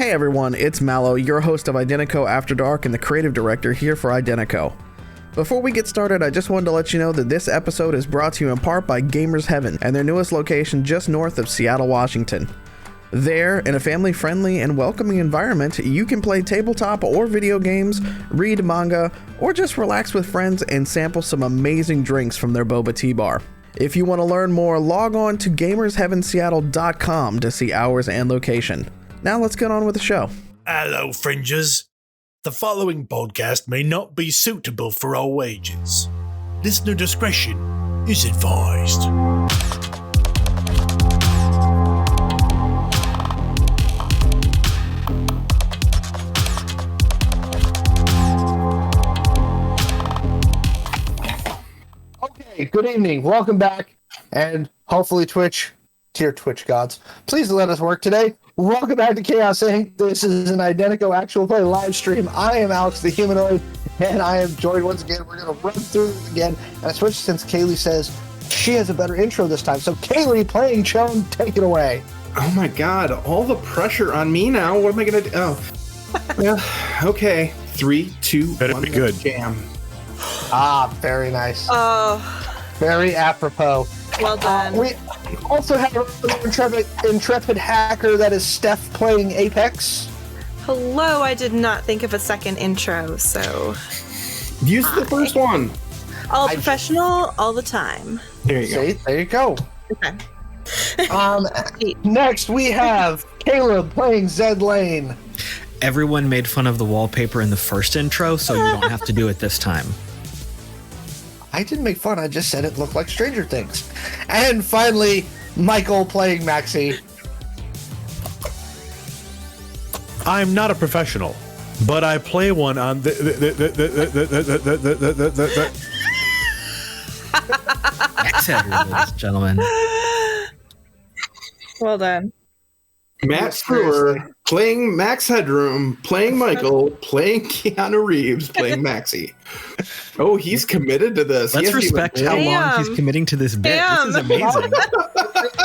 Hey everyone, it's Mallo, your host of Identico After Dark and the creative director here for Identico. Before we get started, I just wanted to let you know that this episode is brought to you in part by Gamers Heaven and their newest location just north of Seattle, Washington. There, in a family-friendly and welcoming environment, you can play tabletop or video games, read manga, or just relax with friends and sample some amazing drinks from their boba tea bar. If you want to learn more, log on to gamersheavenseattle.com to see hours and location. Now let's get on with the show. Hello, Fringers. The following podcast may not be suitable for all ages. Listener discretion is advised. Okay, good evening. Welcome back. And hopefully Twitch, dear Twitch gods, please let us work today. Welcome back to Chaos Inc. This is an Identico actual play live stream. I am Alex the Humanoid, and I am joined once again. We're going to run through this again. And I switched since Kaylee says she has a better intro this time. So Kaylee playing Shawn, take it away. Oh my god, all the pressure on me now. What am I going to do? Oh. Well, okay. 3, 2, Better 1, be good. Jam. Ah, very nice. Very apropos. Well done. We also have an intrepid hacker that is Steph playing Apex. Hello, I did not think of a second intro, so... Use the first one. All professional, all the time. There you go. See, there you go. Okay. Next we have Caleb playing Zed Lane. Everyone made fun of the wallpaper in the first intro, so you don't have to do it this time. I didn't make fun, I just said it looked like Stranger Things. And finally, Michael playing Maxi. I'm not a professional, but I play one on the Next header, ladies and gentlemen. Well done. Matt Screwer playing Max Headroom, playing Michael, playing Keanu Reeves, playing Maxi. Oh, he's committed to this. Let's respect how long he's committing to this bit. This is amazing.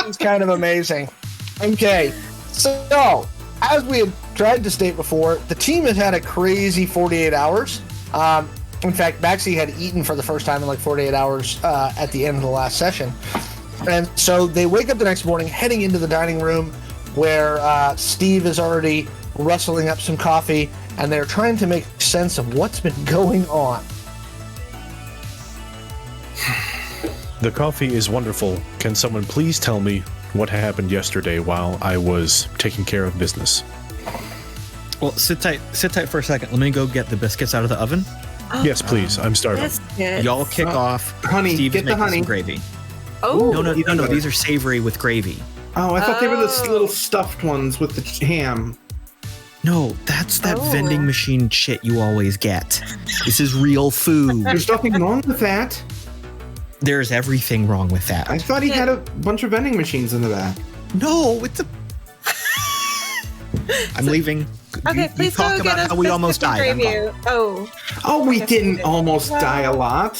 It's kind of amazing. Okay, so as we had tried to state before, the team has had a crazy 48 hours. In fact, Maxi had eaten for the first time in like 48 hours at the end of the last session. And so they wake up the next morning heading into the dining room where Steve is already rustling up some coffee, and they're trying to make sense of what's been going on. The coffee is wonderful. Can someone please tell me what happened yesterday while I was taking care of business? Well, sit tight for a second. Let me go get the biscuits out of the oven. Yes, please. I'm starving. Biscuits. Y'all kick off. Honey, Steve's get the making honey. some gravy. Oh, No. These are savory with gravy. Oh, I thought they were the little stuffed ones with the ham. No, that's that vending machine shit you always get. This is real food. There's nothing wrong with that. There's everything wrong with that. I thought he had a bunch of vending machines in the back. No, it's a... I'm leaving. okay, please talk go about get us how we almost biscuits and died. I'm gravy. Oh, Oh, we Okay. didn't almost die a lot.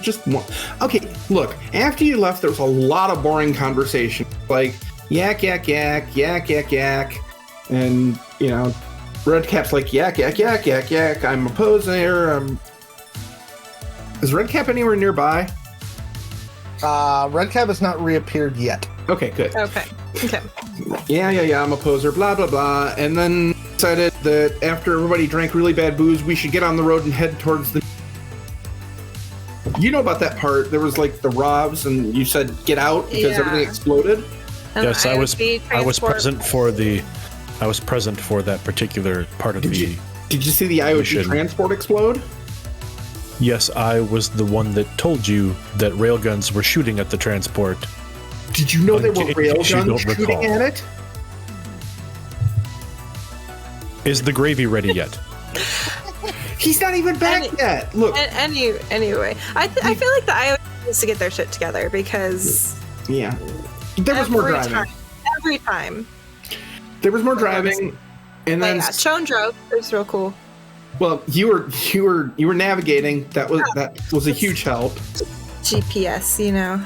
Just one. Okay, look, after you left, there was a lot of boring conversation. Like, yak, yak, yak, yak, yak, yak. And, you know, Redcap's like, yak, yak, yak, yak, yak. I'm a poser. Is Redcap anywhere nearby? Redcap has not reappeared yet. Okay, good. okay. Yeah, I'm a poser, blah, blah, blah. And then decided that after everybody drank really bad booze, we should get on the road and head towards the... You know about that part. There was like the ROVs, and you said get out because everything exploded. Yes, I was transport. present for that particular part of Did the... you see the IoT mission. transport explode? Yes, I was the one that told you that railguns were shooting at the transport. Did you know there were In case you railguns don't shooting recall. at it? Is the gravy ready yet? He's not even back yet. Look. Anyway, I feel like the IoT needs to get their shit together because Yeah. There was more driving. Every time. There was more driving, and then Shawn drove. It was real cool. well, you were navigating. That was a huge help. GPS, you know.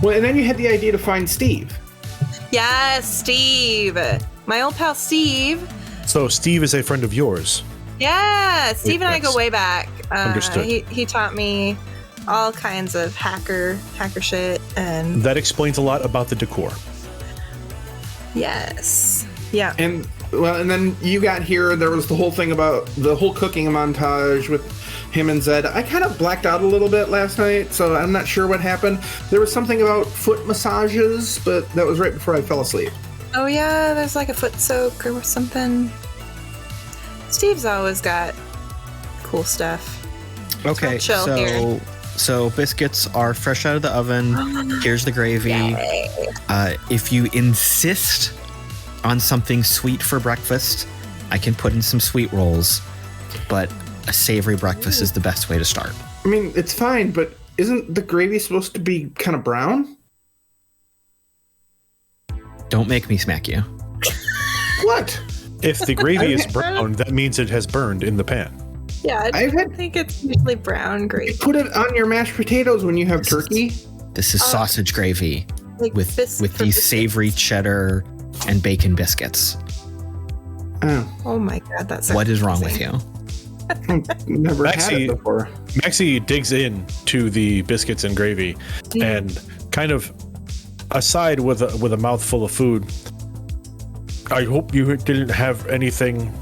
Well, and then you had the idea to find Steve. Yes, Steve. my old pal Steve. So Steve is a friend of yours. Yeah, Steve and I go That's way back. understood. He taught me all kinds of hacker shit, and That explains a lot about the decor. yes, yeah. And then you got here. There was the whole thing about the whole cooking montage with him and Zed. I kind of blacked out a little bit last night, so I'm not sure what happened. There was something about foot massages, but that was right before I fell asleep. Oh yeah, there's like a foot soak or something. Steve's always got cool stuff. Okay, Chill here. so biscuits are fresh out of the oven. Here's the gravy. Yay. If you insist on something sweet for breakfast, I can put in some sweet rolls, but a savory breakfast is the best way to start. I mean, it's fine, but isn't the gravy supposed to be kind of brown? Don't make me smack you. What? If the gravy is brown, that means it has burned in the pan. Yeah, I think it's usually brown gravy. Put it on your mashed potatoes when you have turkey. This is sausage gravy Like with for these biscuits. savory cheddar and bacon biscuits. Oh, Oh my god, that's What is wrong with you? I've never had Maxi- it before. Maxi digs in to the biscuits and gravy and kind of aside with a mouthful of food. I hope you didn't have anything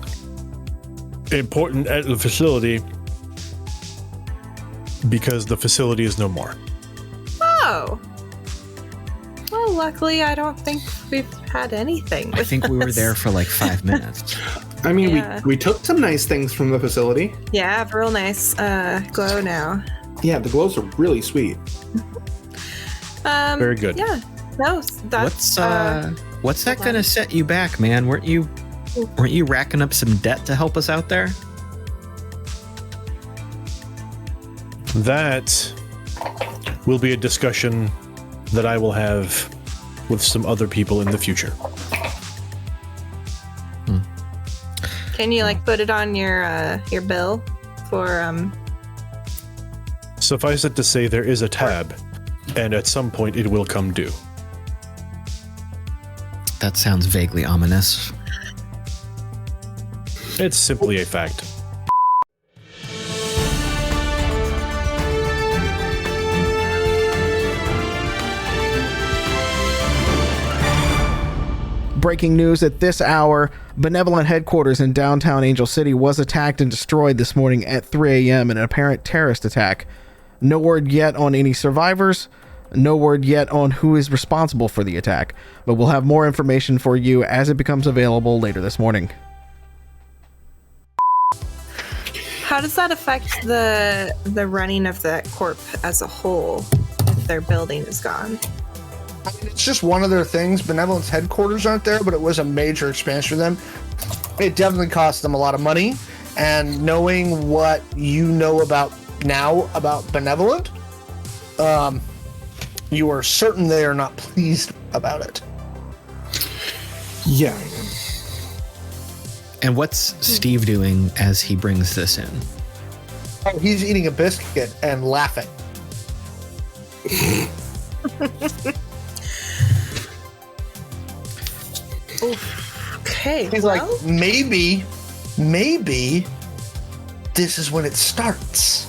important at the facility because the facility is no more. Oh. Well, luckily, I don't think we've had anything. I think we were us. there for like 5 minutes. I mean, Yeah. we took some nice things from the facility. Yeah, real nice glow now. Yeah, the glows are really sweet. Very good. Yeah. No, that's What's that gonna set you back, man? Weren't you racking up some debt to help us out there? That will be a discussion that I will have with some other people in the future. Can you like put it on your bill for Suffice it to say, there is a tab, and at some point it will come due. That sounds vaguely ominous. It's simply a fact. Breaking news at this hour, Benevolent headquarters in downtown Angel City was attacked and destroyed this morning at 3 a.m. in an apparent terrorist attack. No word yet on any survivors, no word yet on who is responsible for the attack, but we'll have more information for you as it becomes available later this morning. how does that affect the running of the corp as a whole if their building is gone? I mean, it's just one of their things. Benevolent's headquarters aren't there, but it was a major expansion for them. It definitely cost them a lot of money. And knowing what you know about now about Benevolent, you are certain they are not pleased about it. Yeah. And what's Steve doing as he brings this in? Oh, he's eating a biscuit and laughing. Okay. He's like, maybe this is when it starts.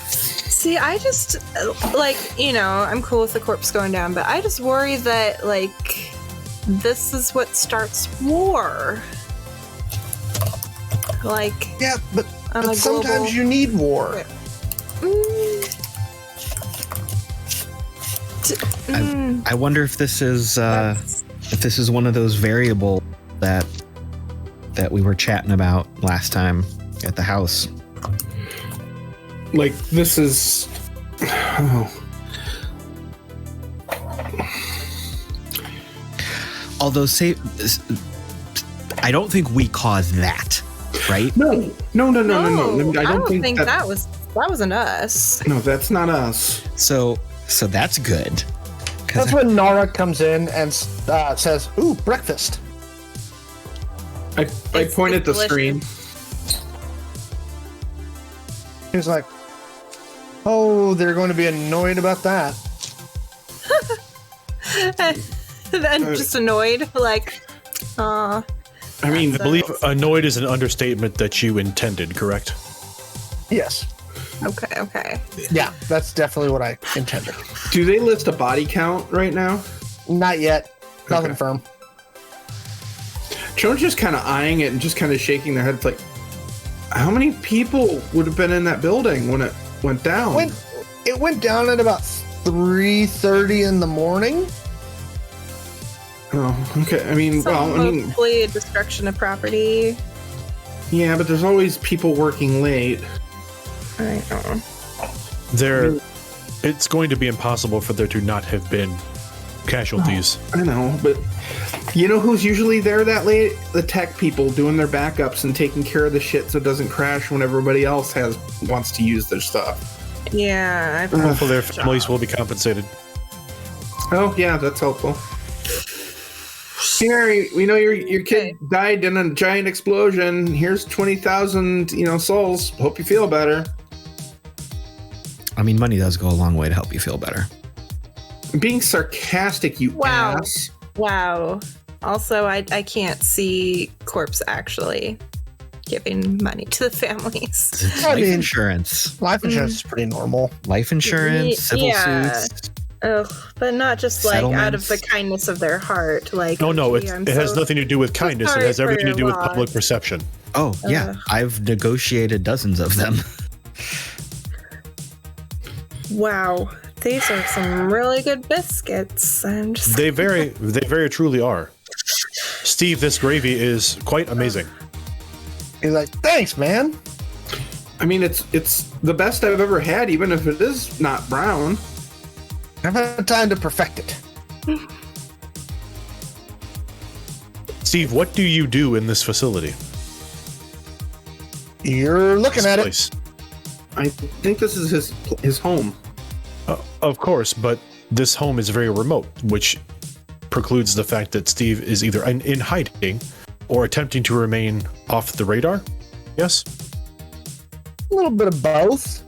see, I just like, you know, I'm cool with the corpse going down, but I just worry that like this is what starts war. Like, Yeah, but on a sometimes global- you need war. I wonder if this is one of those variables that we were chatting about last time at the house. Like, this is... Oh. Although, I don't think we caused that, right? No. I I don't think that wasn't us. No, that's not us. So that's good. 'Cause That's when Nara comes in and says, "Ooh, breakfast." I It's- point it's at the delicious. screen. He's like, "Oh, they're going to be annoyed about that." then just annoyed, like, I mean, I believe annoyed is an understatement that you intended, correct? Yes. Okay. Yeah, that's definitely what I intended. do they list a body count right now? Not yet. Nothing Okay. firm. Joan's just kind of eyeing it and just kind of shaking their head, like, how many people would have been in that building when it went down? It went down at about 3:30 in the morning. Oh, okay. I mean, Hopefully, destruction of property. yeah, but there's always people working late. I know. It's going to be impossible for there to not have been casualties. I know, but you know who's usually there that late? The tech people doing their backups and taking care of the shit so it doesn't crash when everybody else wants to use their stuff. Yeah. Hopefully their families will be compensated. Oh, yeah, that's helpful. Here, we know your kid died in a giant explosion. Here's 20,000, souls. Hope you feel better. I mean, money does go a long way to help you feel better. I'm being sarcastic, you Wow. ass. Wow. Also, I can't see Corpse actually giving money to the families. It's I life mean- insurance. Life insurance is pretty normal. Life insurance, civil Yeah. suits. Ugh, but not just like out of Settlements. the kindness of their heart. Like, No, gee, it has nothing to do with kindness. It sorry has for everything to your do with loss. public perception. Oh, yeah. Ugh. I've negotiated dozens of them. Wow, these are some really good biscuits. I'm just They very truly are. Steve, this gravy is quite amazing. He's like, thanks, man. I mean, it's the best I've ever had, even if it is not brown. I've had time to perfect it. Steve, what do you do in this facility? You're looking This at place? I think this is his home. Of course, but this home is very remote, which precludes the fact that Steve is either in hiding or attempting to remain off the radar. Yes? A little bit of both.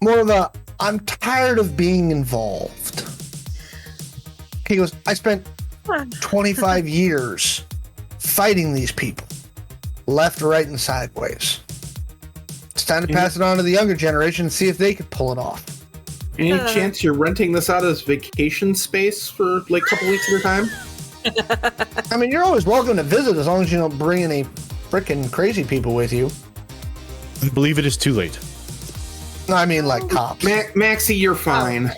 More of a, I'm tired of being involved. He goes, I spent 25 years fighting these people, left, right, and sideways. It's time to pass it on to the younger generation and see if they could pull it off. Any chance you're renting this out as vacation space for like a couple weeks at a time? I mean, you're always welcome to visit as long as you don't bring any frickin' crazy people with you. I believe it is too late. I mean, like cops. Maxi, you're fine.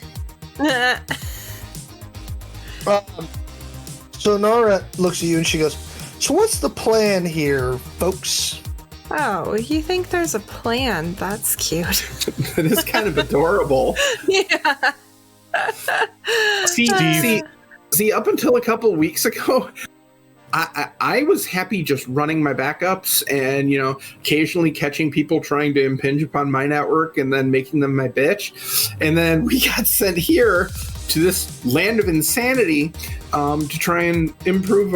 So Nora looks at you and she goes, so what's the plan here, folks? Oh, you think there's a plan? That's cute. It is kind of adorable. Yeah. See, up until a couple of weeks ago, I was happy just running my backups and, occasionally catching people trying to impinge upon my network and then making them my bitch. And then we got sent here to this land of insanity to try and improve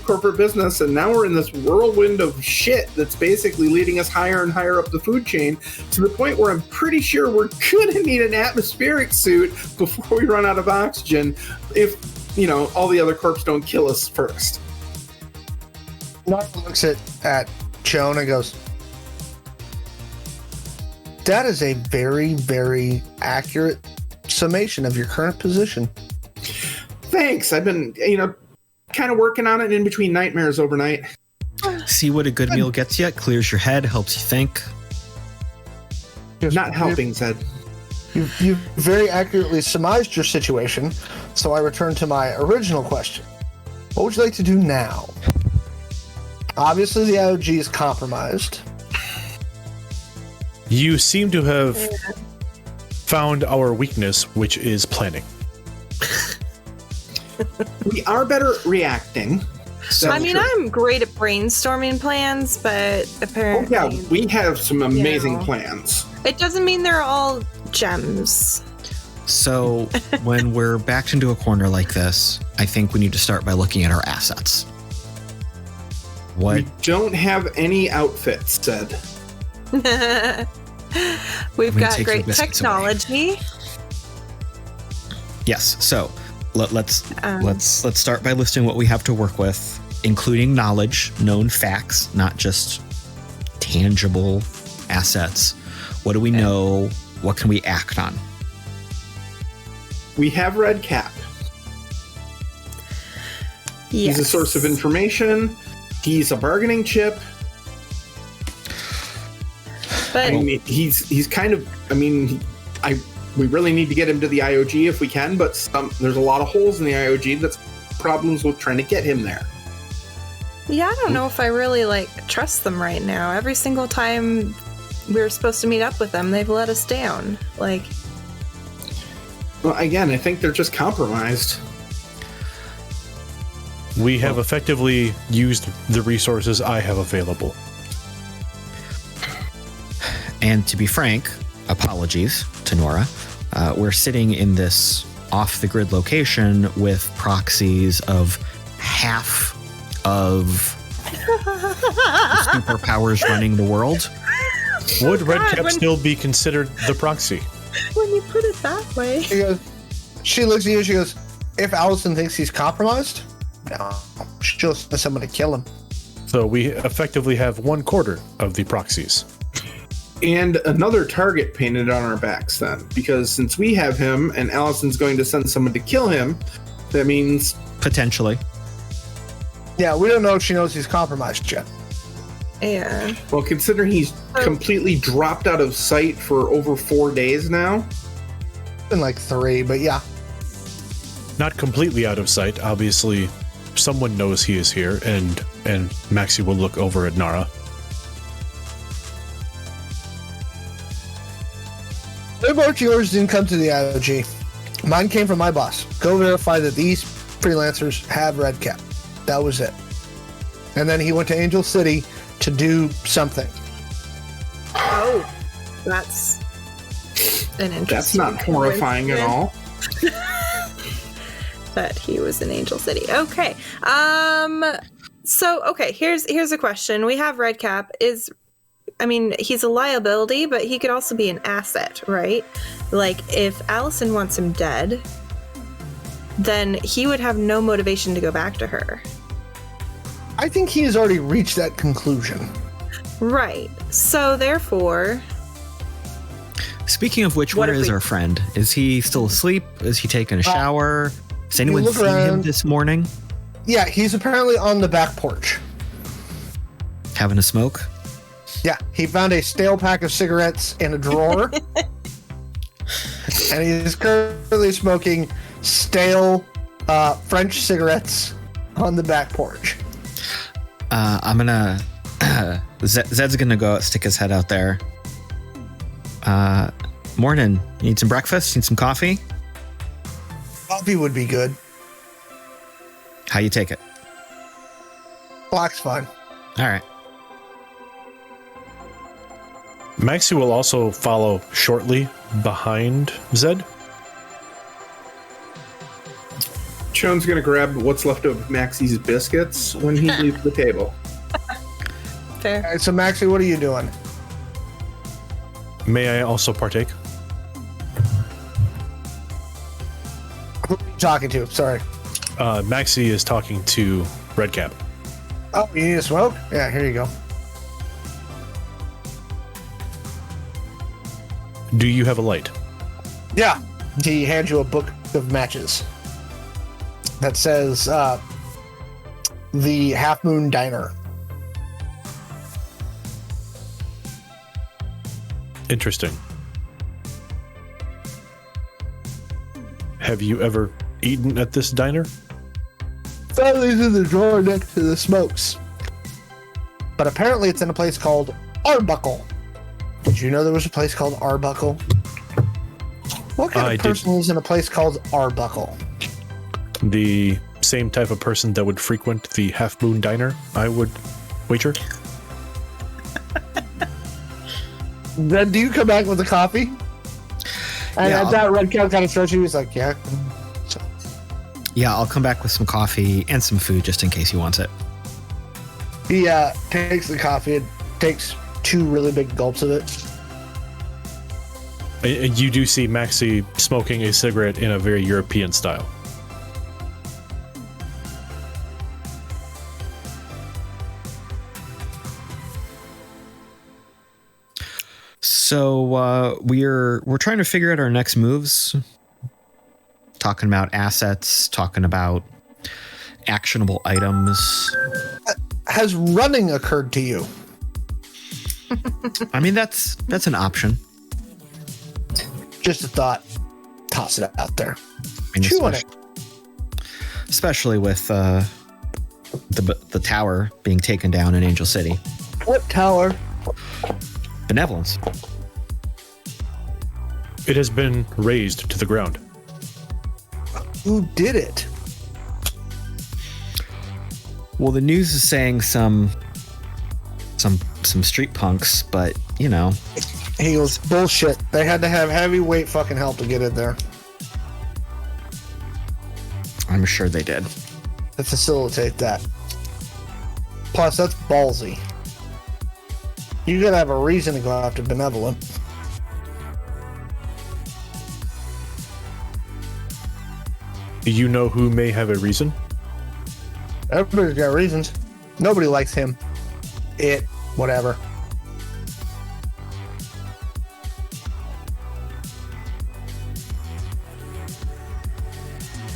corporate business. And now we're in this whirlwind of shit that's basically leading us higher and higher up the food chain to the point where I'm pretty sure we're going to need an atmospheric suit before we run out of oxygen if, all the other corps don't kill us first. Nora looks at Joan and goes, that is a very, very accurate summation of your current position. Thanks. I've been, kind of working on it in between nightmares overnight. See what a good meal gets you. Clears your head, helps you think. Not helping, Zed. You very accurately surmised your situation, so I return to my original question. What would you like to do now? Obviously, the IOG is compromised. You seem to have found our weakness, which is planning. We are better at reacting. I mean, I'm great at brainstorming plans, but apparently, we have some amazing Yeah. plans. it doesn't mean they're all gems. So when we're backed into a corner like this, I think we need to start by looking at our assets. What? We don't have any outfits, Zed. We've I'm gonna got take your great biscuits technology. Yes. So let's start by listing what we have to work with, including knowledge, known facts, not just tangible assets. What do we know? What can we act on? We have Red Cap. Yes. He's a source of information. He's a bargaining chip. But I mean, he's kind of. I mean, we really need to get him to the IOG if we can, but there's a lot of holes in the IOG. That's problems with trying to get him there. yeah, I don't know if I really trust them right now. Every single time we were supposed to meet up with them, they've let us down. Well, again, I think they're just compromised. We have effectively used the resources I have available. And to be frank, apologies to Nora. We're sitting in this off-the-grid location with proxies of half of superpowers running the world. Would Red God, Cap when- still be considered the proxy? When you put it that way. She looks at you, she goes, if Allison thinks he's compromised, no, she'll send someone to kill him. So we effectively have 1/4 of the proxies. And another target painted on our backs then. Because since we have him and Allison's going to send someone to kill him, that means... Potentially. Yeah, we don't know if she knows he's compromised yet. Yeah. Well, considering he's completely dropped out of sight for over 4 days now. Been 3, but yeah. Not completely out of sight. Obviously, someone knows he is here, and Maxi will look over at Nara. Their marching orders didn't come to the IOG. Mine came from my boss. Go verify that these freelancers have Red Cap. That was it. And then he went to Angel City to do something. Oh, that's an interesting. That's not horrifying at all. That he was in Angel City. Okay. So here's a question. We have Red Cap. He's a liability, but he could also be an asset, right? If Allison wants him dead, then he would have no motivation to go back to her. I think he has already reached that conclusion. Right. So therefore... Speaking of which, What where if is we- our friend? Is he still asleep? Is he taking a shower? Has anyone look seen him around. this morning? Yeah, he's apparently on the back porch. Having a smoke? Yeah, he found a stale pack of cigarettes in a drawer. And he is currently smoking stale French cigarettes on the back porch. I'm gonna... Zed's gonna go stick his head out there. Morning. You need some breakfast? Need some coffee? Coffee would be good. How you take it? Black's fine. All right. Maxi will also follow shortly behind Zed. Shawn's going to grab what's left of Maxi's biscuits when he leaves the table. Fair. All right, so Maxi, what are you doing? May I also partake? Who are you talking to? Sorry. Maxi is talking to Red Cap. Oh, you need a smoke? Yeah, here you go. Do you have a light? Yeah. He hands you a book of matches that says the Half Moon Diner. Interesting. Have you ever eaten at this diner? Family's in the drawer next to the smokes. But apparently it's in a place called Arbuckle. Did you know there was a place called Arbuckle? What kind I of person lives in a place called Arbuckle? The same type of person that would frequent the Half Moon Diner, I would wager. Then do you come back with a coffee? And Yeah, at that, Red Cap kind of starts you. He's like, yeah. So, Yeah, I'll come back with some coffee and some food just in case he wants it. he takes the coffee and takes 2 really big gulps of it. And you do see Maxi smoking a cigarette in a very European style. So we're trying to figure out our next moves. Talking about assets, talking about actionable items. Has running occurred to you? I mean, that's an option. Just a thought. Toss it out there. I mean, Chew on it. especially with the tower being taken down in Angel City. What tower? Benevolence. It has been razed to the ground. Who did it? Well, the news is saying some street punks, but you know. He goes, bullshit. They had to have heavyweight fucking help to get in there. I'm sure they did. To facilitate that. Plus, that's ballsy. You gotta have a reason to go after Benevolent. Do you know who may have a reason? Everybody's got reasons. Nobody likes him. It. Whatever.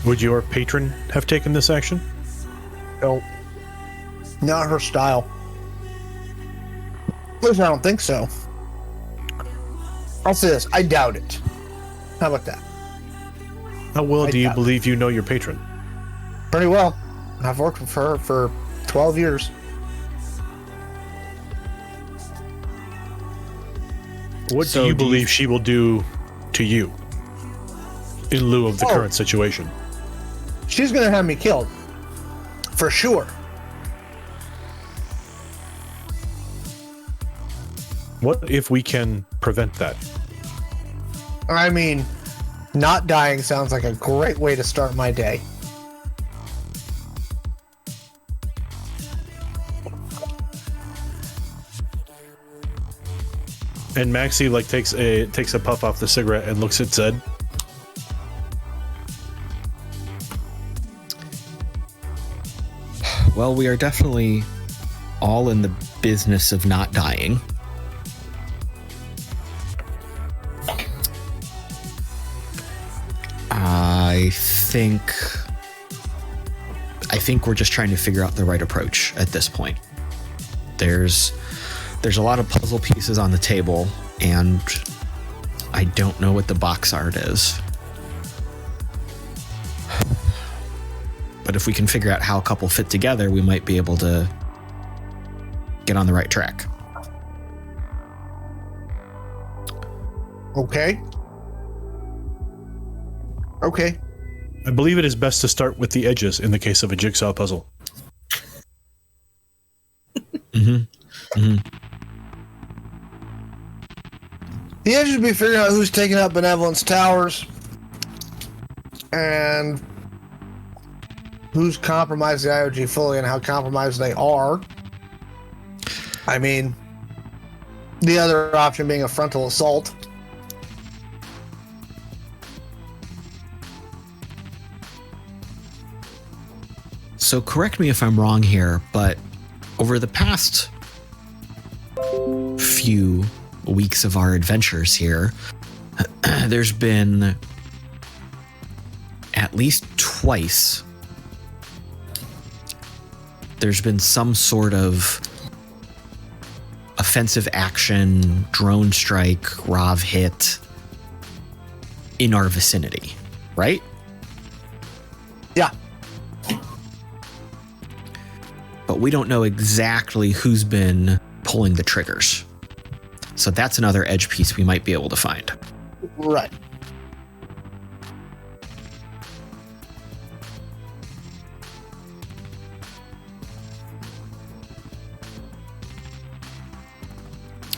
Would your patron have taken this action? Nope. Not her style. At least I don't think so. I'll say this. I doubt it. How about that? How well I do you doubt it. believe you know your patron? Pretty well. I've worked with her for 12 years. What So do you do you- believe she will do to you in lieu of the Oh. current situation? She's gonna have me killed. For sure. What if we can prevent that? I mean, not dying sounds like a great way to start my day. And Maxi takes a puff off the cigarette and looks at Zed. Well, we are definitely all in the business of not dying. I think we're just trying to figure out the right approach at this point. There's a lot of puzzle pieces on the table, and I don't know what the box art is. But if we can figure out how a couple fit together, we might be able to get on the right track. Okay. Okay. I believe it is best to start with the edges in the case of a jigsaw puzzle. The edge would be figuring out who's taking out Benevolence Towers and who's compromised the IOG fully and how compromised they are. I mean, the other option being a frontal assault. So correct me if I'm wrong here, but over the past few weeks of our adventures here, there's been at least twice there's been some sort of offensive action, drone strike, ROV hit in our vicinity, right? Yeah. But we don't know exactly who's been pulling the triggers. So that's another edge piece we might be able to find. Right.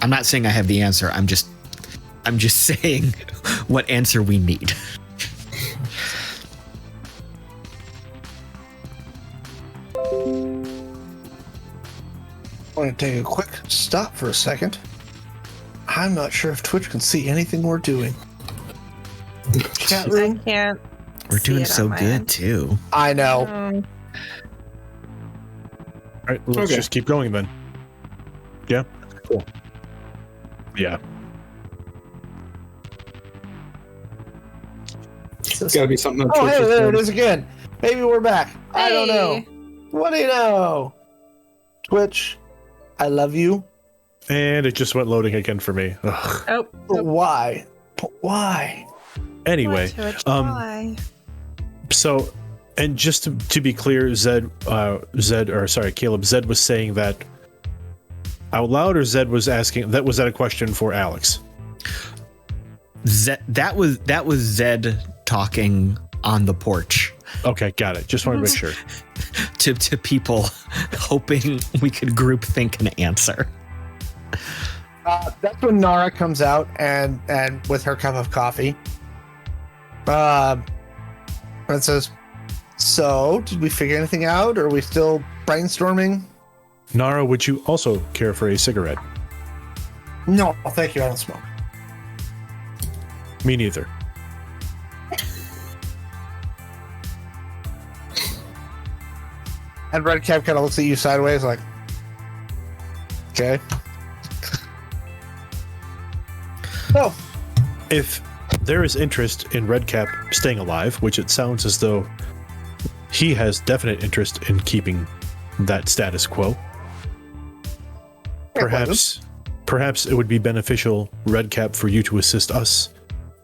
I'm not saying I have the answer. I'm just saying what answer we need. I'm going to take a quick stop for a second. I'm not sure if Twitch can see anything we're doing. Chat I room? can't. We're see doing it on so my good end. too. I know. Um, All right, let's Okay. just keep going then. Yeah. Cool. Yeah. It's got to be something. Oh, hey, there it is again. Maybe we're back. I don't know. hey. What do you know? Twitch, I love you. And it just went loading again for me. Ugh. Oh. But why? But why? Anyway, Twitch, um, so, and just to be clear, Caleb, Zed was saying that out loud, or Zed was asking, was that a question for Alex? That was Zed talking on the porch Okay, got it. Just wanted to make sure. to people, hoping we could group think an answer. That's when Nara comes out and with her cup of coffee. And says, "So, did we figure anything out? Or are we still brainstorming?" Nara, would you also care for a cigarette? No, thank you. I don't smoke. Me neither. And Redcap kind of looks at you sideways, like, "Okay." Oh, If there is interest in Redcap staying alive, which it sounds as though he has definite interest in keeping that status quo, perhaps it would be beneficial, Redcap, for you to assist us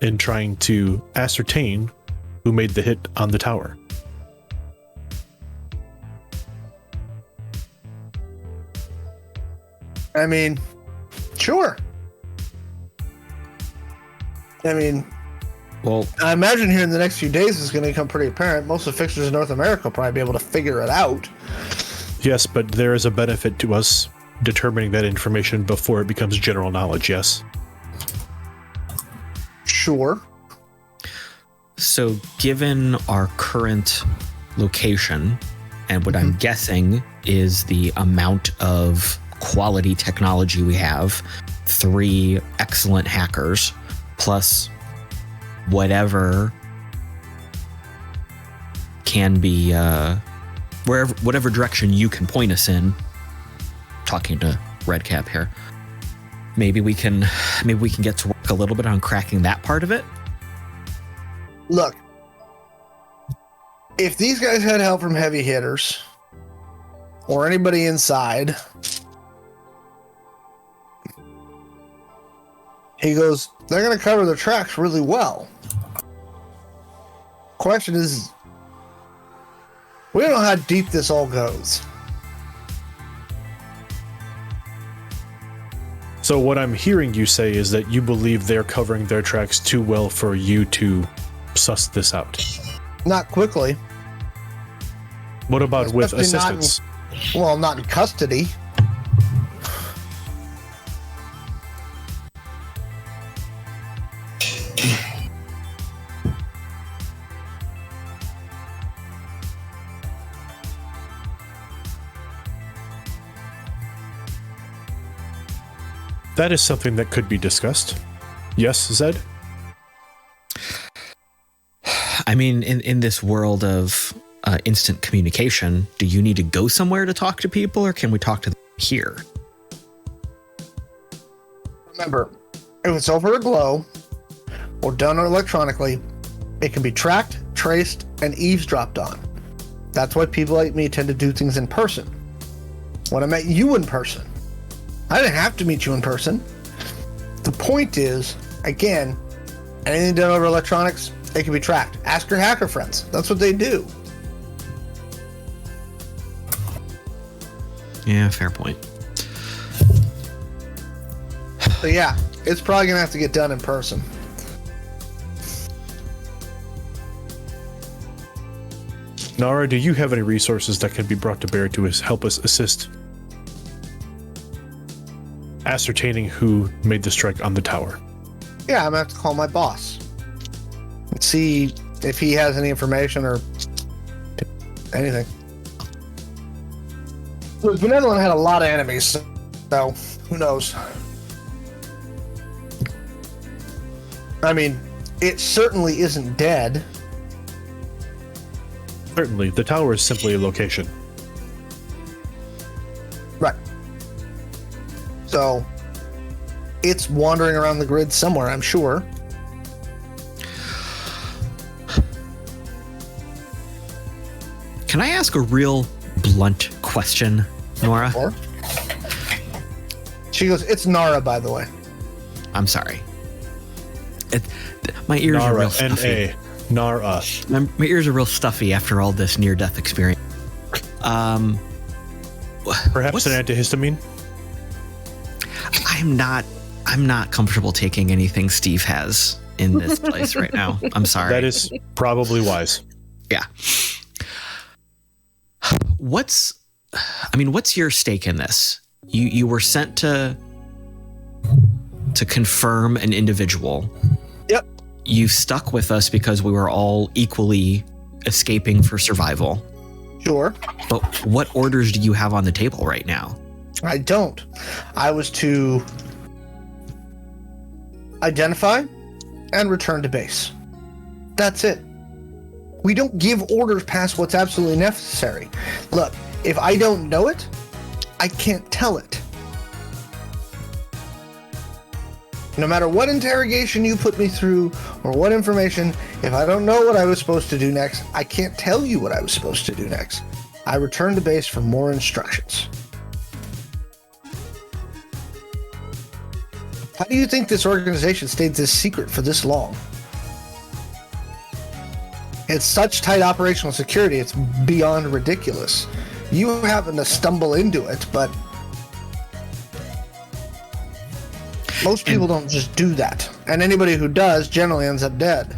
in trying to ascertain who made the hit on the tower. I mean, sure. I mean, Well, I imagine here in the next few days it's going to become pretty apparent. Most of the fixers in North America will probably be able to figure it out. Yes, but there is a benefit to us determining that information before it becomes general knowledge, yes? Sure. so given our current location and what I'm guessing is the amount of quality technology we have, 3 excellent hackers plus whatever can be whatever direction you can point us in. Talking to Redcap here. Maybe we can get to work a little bit on cracking that part of it. Look, if these guys had help from heavy hitters or anybody inside, he goes, they're going to cover their tracks really well. Question is, we don't know how deep this all goes. So what I'm hearing you say is that you believe they're covering their tracks too well for you to suss this out. Not quickly. What about with Especially not in- assistance? Well, not in custody. That is something that could be discussed. Yes, Zed? I mean, in this world of instant communication, do you need to go somewhere to talk to people, or can we talk to them here? Remember, if it's over a glow or done electronically, it can be tracked, traced, and eavesdropped on. That's why people like me tend to do things in person. When I met you in person, I didn't have to meet you in person. The point is, again, anything done over electronics, it can be tracked. Ask your hacker friends. That's what they do. Yeah, fair point. So yeah, it's probably gonna have to get done in person. Nara, do you have any resources that can be brought to bear to help us assist ascertaining who made the strike on the tower? Yeah, I'm gonna have to call my boss and see if he has any information or anything. Look, Benevolent had a lot of enemies, so who knows? I mean, it certainly isn't dead. Certainly, the tower is simply a location. Right. So, it's wandering around the grid somewhere, I'm sure. Can I ask a real blunt question, Nora? Or she goes, "It's Nara, by the way." I'm sorry. My ears are real stuffy. N-A. Nara. My ears are real stuffy after all this near-death experience. Perhaps an antihistamine? I'm not comfortable taking anything Steve has in this place right now. I'm sorry. That is probably wise. Yeah. What's your stake in this? You were sent to confirm an individual. Yep. You stuck with us because we were all equally escaping for survival. Sure. But what orders do you have on the table right now? I don't. I was to identify and return to base. That's it. We don't give orders past what's absolutely necessary. Look, if I don't know it, I can't tell it. No matter what interrogation you put me through or what information, if I don't know what I was supposed to do next, I can't tell you what I was supposed to do next. I return to base for more instructions. How do you think this organization stayed this secret for this long? It's such tight operational security, it's beyond ridiculous. You happen to stumble into it, but most people don't just do that. And anybody who does generally ends up dead.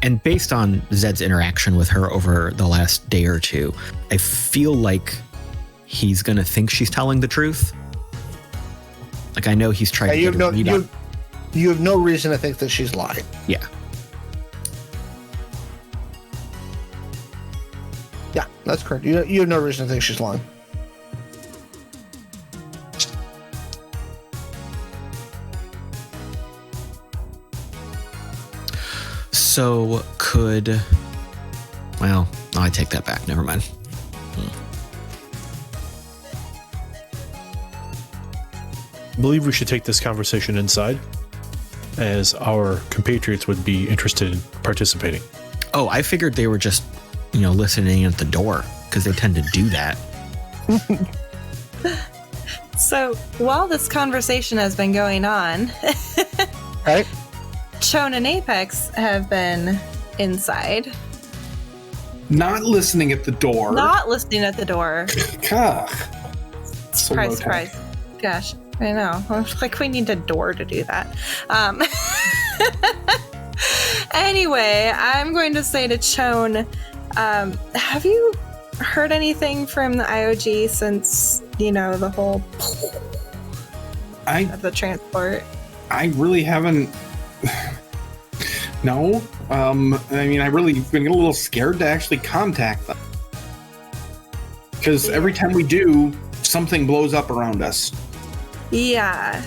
And based on Zed's interaction with her over the last day or two, I feel like he's going to think she's telling the truth. Like, I know he's trying to get a read on. You have no reason to think that she's lying. Yeah. Yeah, that's correct. You have no reason to think she's lying. So I take that back. Never mind. I believe we should take this conversation inside, as our compatriots would be interested in participating. Oh, I figured they were just, listening at the door, because they tend to do that. So while this conversation has been going on, Right? Shawn and Apex have been inside. Not listening at the door. Not listening at the door. Ugh. So low Surprise, tech. surprise. Gosh, I know. I was like, we need a door to do that. Anyway, I'm going to say to Shawn, have you heard anything from the IOG since, the whole of the transport? I really haven't. No. I really been a little scared to actually contact them. Because every time we do, something blows up around us. Yeah.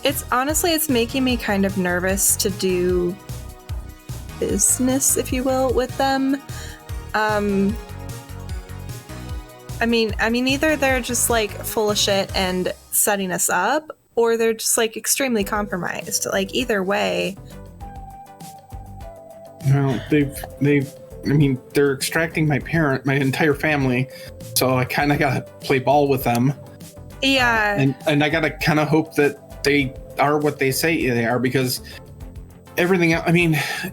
It's making me kind of nervous to do business, if you will, with them. Either they're just like full of shit and setting us up, or they're just like extremely compromised. Like either way. Well, they're extracting my entire family, so I kind of gotta play ball with them. Yeah. And I gotta kind of hope that they are what they say they are, because everything else,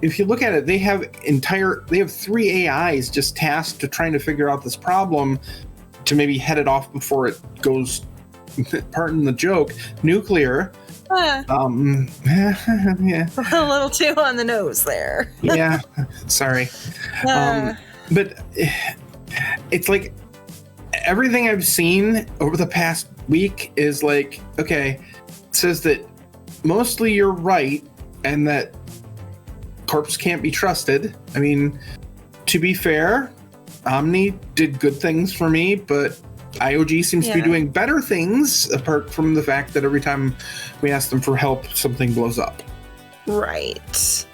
if you look at it, they have 3 AIs just tasked to trying to figure out this problem to maybe head it off before it goes, pardon the joke, nuclear. Yeah. A little too on the nose there. Yeah. Sorry. But it's like everything I've seen over the past week is like, okay, it says that mostly you're right and that corpse can't be trusted. To be fair, Omni did good things for me, but IOG seems to be doing better things, apart from the fact that every time we ask them for help, something blows up. Right.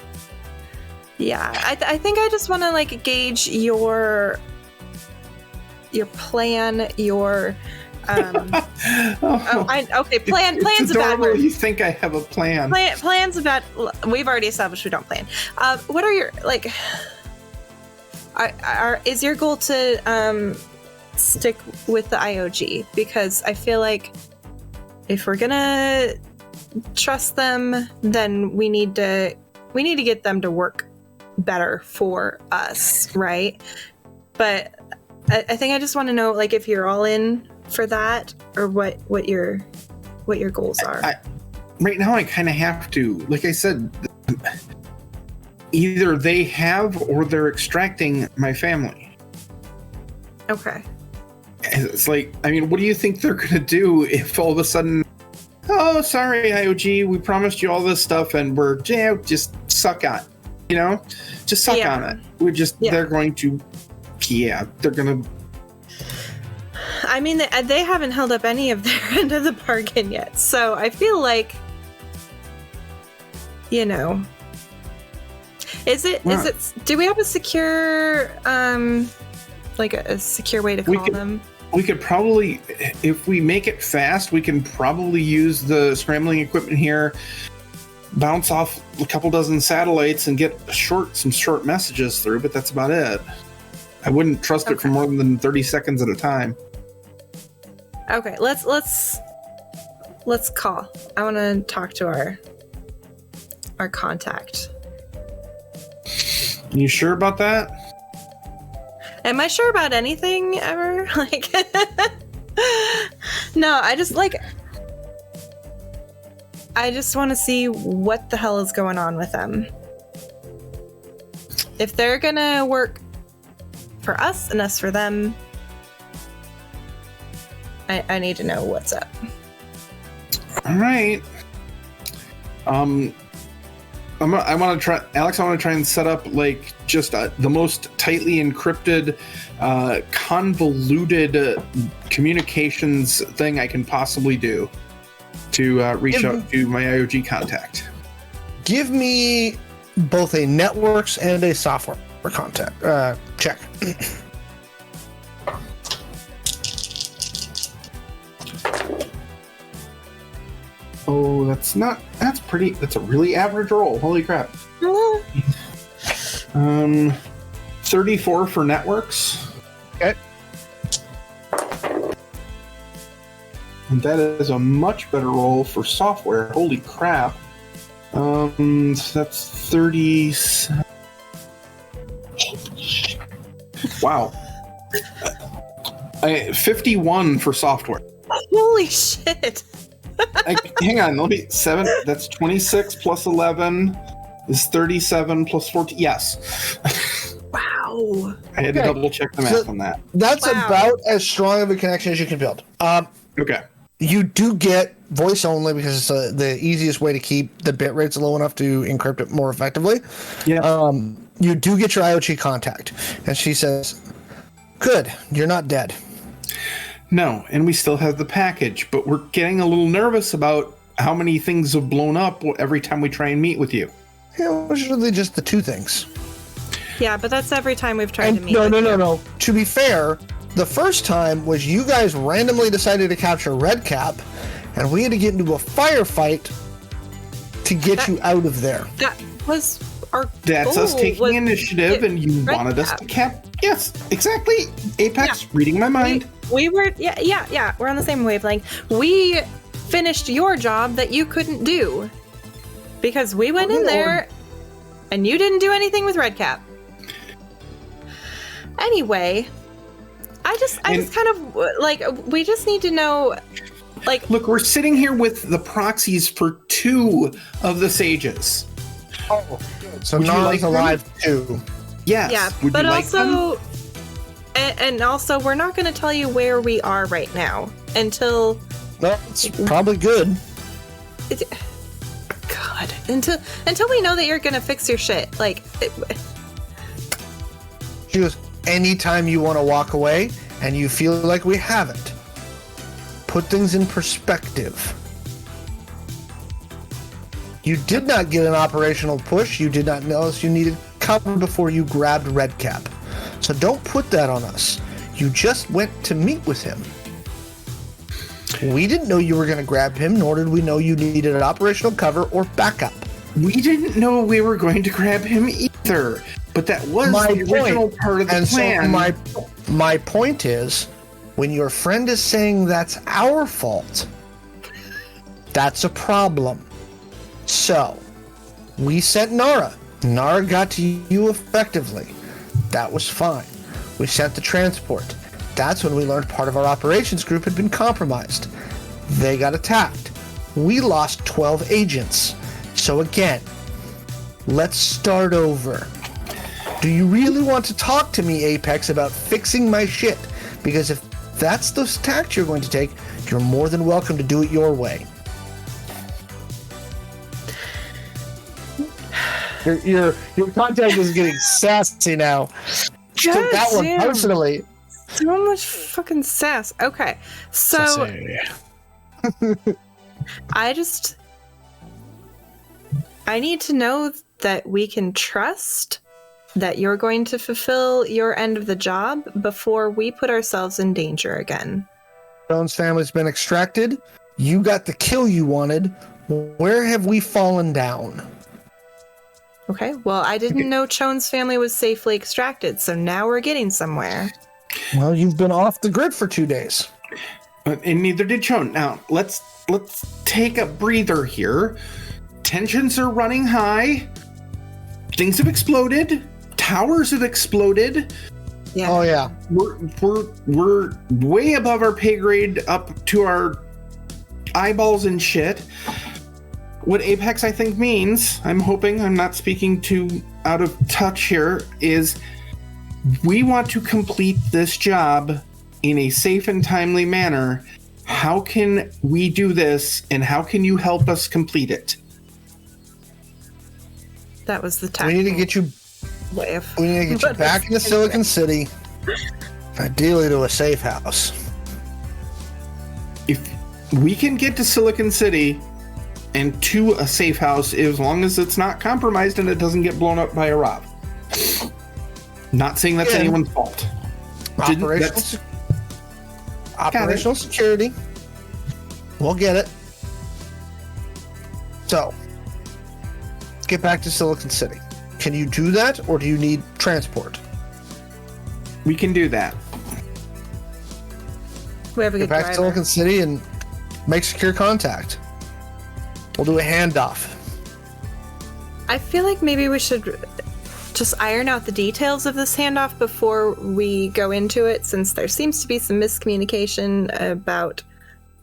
Yeah, I think I just want to like gauge your plan, your plans It's a bad word. You think I have a plan? Plans a bad. We've already established we don't plan. What are your like? Is your goal to stick with the IOG? Because I feel like if we're gonna trust them, then we need to get them to work better for us, right? But I think I just want to know, like, if you're all in for that, or what your goals are. Right now, I kind of have to. Like I said, either they have or they're extracting my family. Okay. It's like, I mean, what do you think they're gonna do if all of a sudden, oh, sorry, IOG, we promised you all this stuff, and we're just suck on, just suck on it. They're going to, they're gonna. I mean, they haven't held up any of their end of the bargain yet, so I feel like, is it? Do we have a secure, like a secure way to call them? We could probably, if we make it fast, we can probably use the scrambling equipment here, bounce off a couple dozen satellites, and get some short messages through. But that's about it. I wouldn't trust it for more than 30 seconds at a time. Okay, let's call. I want to talk to our contact. You sure about that? Am I sure about anything ever? Like, no, I just want to see what the hell is going on with them. If they're gonna work for us and us for them, I need to know what's up. All right. I want to try, Alex. I want to try and set up like just the most tightly encrypted, convoluted communications thing I can possibly do to reach out to my IOG contact. Give me both a networks and a software contact check. Oh, that's a really average roll. Holy crap. 34 for networks. Okay. And that is a much better roll for software. Holy crap. So that's 30. Wow. 51 for software. Holy shit. Hang on, let me 7. That's 26 plus 11 is 37 plus 14. Yes. Wow. I had to double check the math on that. That's about as strong of a connection as you can build. Okay. You do get voice only because it's the easiest way to keep the bit rates low enough to encrypt it more effectively. Yeah. You do get your IoT contact, and she says, "Good, you're not dead." No, and we still have the package, but we're getting a little nervous about how many things have blown up every time we try and meet with you. Yeah, it was really just the 2 things. Yeah, but that's every time we've tried to meet. No. To be fair, the first time was you guys randomly decided to capture Redcap, and we had to get into a firefight to get you out of there. That was our That's goal, us taking initiative, and you wanted us to cap. Yes, exactly. Apex, reading my mind. We were, yeah. We're on the same wavelength. We finished your job that you couldn't do because we went in there, and you didn't do anything with Redcap. Anyway, I just kind of like, we just need to know, like, look, we're sitting here with the proxies for 2 of the sages. Oh, so Nara's alive too. Yes. Yeah, Would but you like also, and also, we're not going to tell you where we are right now until. That's probably good. God, until we know that you're going to fix your shit. Like, She goes, anytime you want to walk away and you feel like we haven't, put things in perspective. You did not get an operational push. You did not notice you needed cover before you grabbed Redcap. So don't put that on us. You just went to meet with him. We didn't know you were going to grab him, nor did we know you needed an operational cover or backup. We didn't know we were going to grab him either, but that was the original part of the plan. So my point is, when your friend is saying that's our fault, that's a problem. So, we sent Nara. Nara got to you effectively. That was fine. We sent the transport. That's when we learned part of our operations group had been compromised. They got attacked. We lost 12 agents. So again, let's start over. Do you really want to talk to me, Apex, about fixing my shit? Because if that's the tact you're going to take, you're more than welcome to do it your way. Your contact is getting sassy now. Took that one personally. So much fucking sass. Okay, so I need to know that we can trust that you're going to fulfill your end of the job before we put ourselves in danger again. Jones' family's been extracted. You got the kill you wanted. Where have we fallen down? Okay, well, I didn't know Chone's family was safely extracted, so now we're getting somewhere. Well, you've been off the grid for 2 days. And neither did Chone. Now, let's take a breather here. Tensions are running high. Things have exploded. Towers have exploded. Yeah. Oh, yeah. We're way above our pay grade, up to our eyeballs and shit. What Apex, I think, means, I'm hoping I'm not speaking too out of touch here, is we want to complete this job in a safe and timely manner. How can we do this, and how can you help us complete it? That was the We need to get you back into Silicon City, ideally to a safe house. If we can get to Silicon City and to a safe house, as long as it's not compromised and it doesn't get blown up by a rob. Not saying that's anyone's fault. Operational security. We'll get it. So, let's get back to Silicon City. Can you do that, or do you need transport? We can do that. We have a good Get back driver. to Silicon City and make secure contact. We'll do a handoff. I feel like maybe we should just iron out the details of this handoff before we go into it, since there seems to be some miscommunication about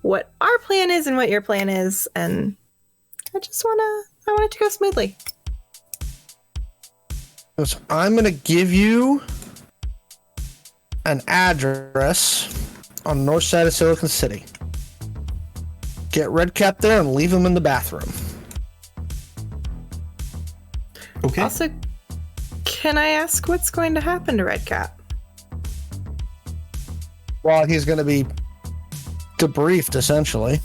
what our plan is and what your plan is, and I want it to go smoothly. So I'm going to give you an address on the north side of Silicon City. Get Redcap there and leave him in the bathroom. Okay. Also, can I ask what's going to happen to Redcap? Well, he's going to be debriefed, essentially.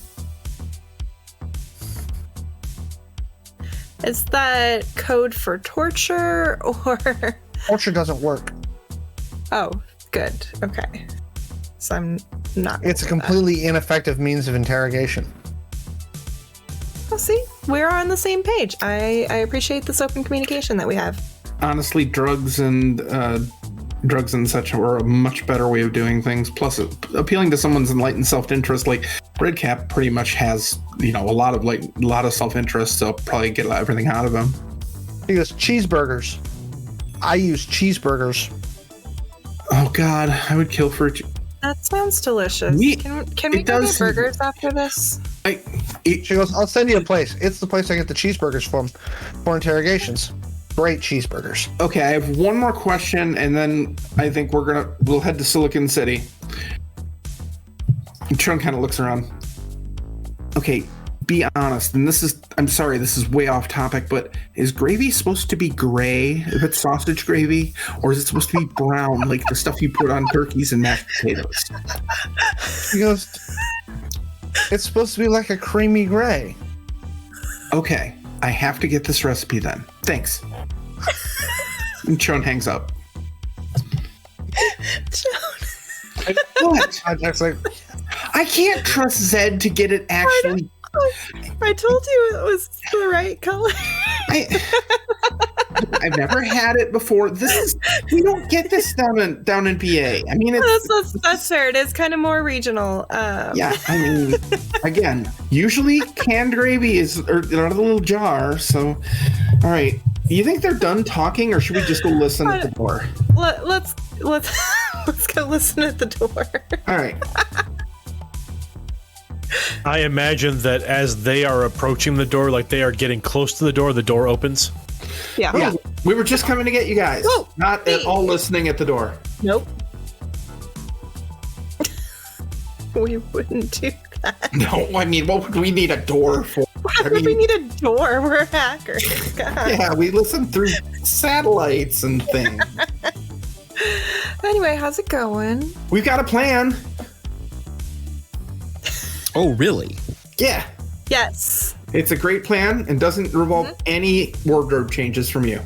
Is that code for torture, or... Torture doesn't work. Oh, good. Okay. So I'm not... It's a completely ineffective means of interrogation. Oh, see? We're on the same page. I appreciate this open communication that we have. Honestly, drugs and such are a much better way of doing things. Plus, appealing to someone's enlightened self-interest, like Redcap pretty much has, a lot of self-interest, so I'll probably get everything out of him. He goes, cheeseburgers. I use cheeseburgers. Oh God, I would kill for a That sounds delicious. Can we go get burgers after this? She goes, I'll send you a place. It's the place I get the cheeseburgers from for interrogations. Great cheeseburgers. Okay, I have one more question, and then I think we'll head to Silicon City. And Shawn kind of looks around. Okay, be honest, and I'm sorry, this is way off topic, but is gravy supposed to be gray if it's sausage gravy, or is it supposed to be brown, like the stuff you put on turkeys and mashed potatoes? She goes, it's supposed to be like a creamy gray. Okay, I have to get this recipe then. Thanks. And Shawn hangs up. What? That's like, I can't trust Zed to get it actually. I told you it was the right color. I've never had it before. We don't get this down in PA. I mean, That's fair. It is kind of more regional. Yeah, I mean, again, usually canned gravy is out of the little jar. So, all right. You think they're done talking, or should we just go listen at the door? Let's go listen at the door. All right. I imagine that as they are approaching the door, like they are getting close to the door opens. Yeah. Yeah, we were just coming to get you guys. Oh, Not at all listening at the door. Nope. We wouldn't do that. No, I mean, what would we need a door for? Why would we need a door? We're hackers. God. Yeah, we listen through satellites and things. Anyway, how's it going? We've got a plan. Oh, really? Yeah. Yes. It's a great plan and doesn't involve any wardrobe changes from you.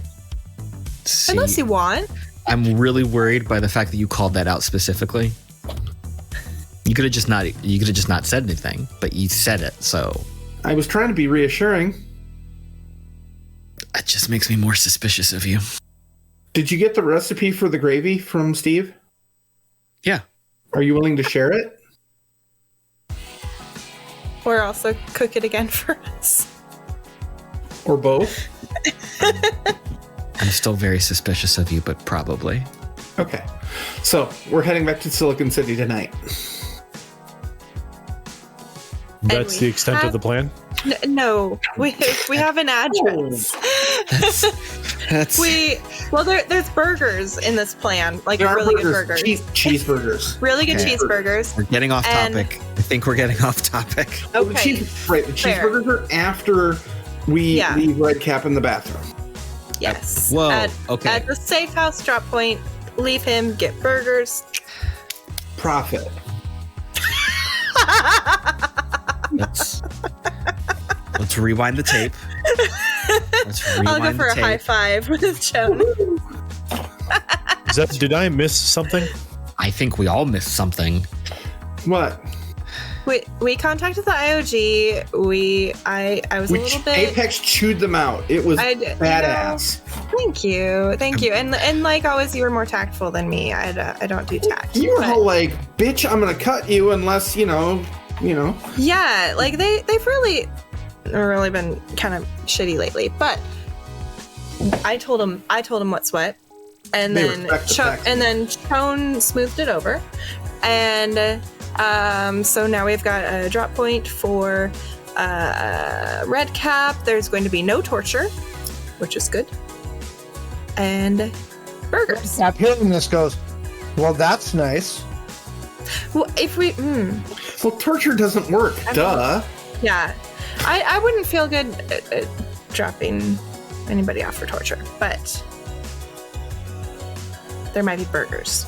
See, Unless you want. I'm really worried by the fact that you called that out specifically. You could have just not said anything, but you said it, so I was trying to be reassuring. it just makes me more suspicious of you. Did you get the recipe for the gravy from Steve? Yeah. Are you willing to share it? Or also cook it again for us. Or both? I'm still very suspicious of you, but probably. Okay. So, we're heading back to Silicon City tonight. That's the extent of the plan. No, we have an address. There's burgers in this plan, like There are really good burgers, cheeseburgers. really good Okay. cheeseburgers. We're getting off And- topic. I think we're getting off topic. Okay, The fair. cheeseburgers are after we leave Red Cap in the bathroom. Yes. Whoa, okay. At the safe house drop point, leave him, get burgers. Profit. Let's rewind the tape. I'll go for a high five with Shawn. Did I miss something? I think we all missed something. What? We contacted the IOG. I was a little bit. Apex chewed them out. It was badass. Thank you, and like always, you were more tactful than me. I don't do tact. You were but- all like, "Bitch, I'm gonna cut you unless you know." Yeah, like they've really been kind of shitty lately. But I told him what's what, and They then respect the facts. Shawn smoothed it over, and so now we've got a drop point for Red Cap. There's going to be no torture, which is good, and burgers. Cap hearing this goes, well, that's nice. Well, if we, Well, torture doesn't work. Duh. yeah, I wouldn't feel good dropping anybody off for torture, but there might be burgers.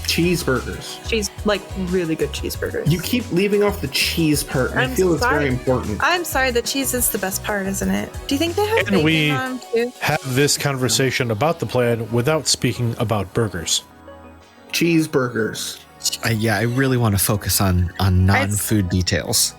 Cheeseburgers. Like really good cheeseburgers. You keep leaving off the cheese part, and I I'm feel it's sorry. very important. I'm sorry, the cheese is the best part, isn't it? Do you think they have Can bacon we on too? have this conversation about the plan without speaking about burgers? Cheeseburgers. I really want to focus on non-food details.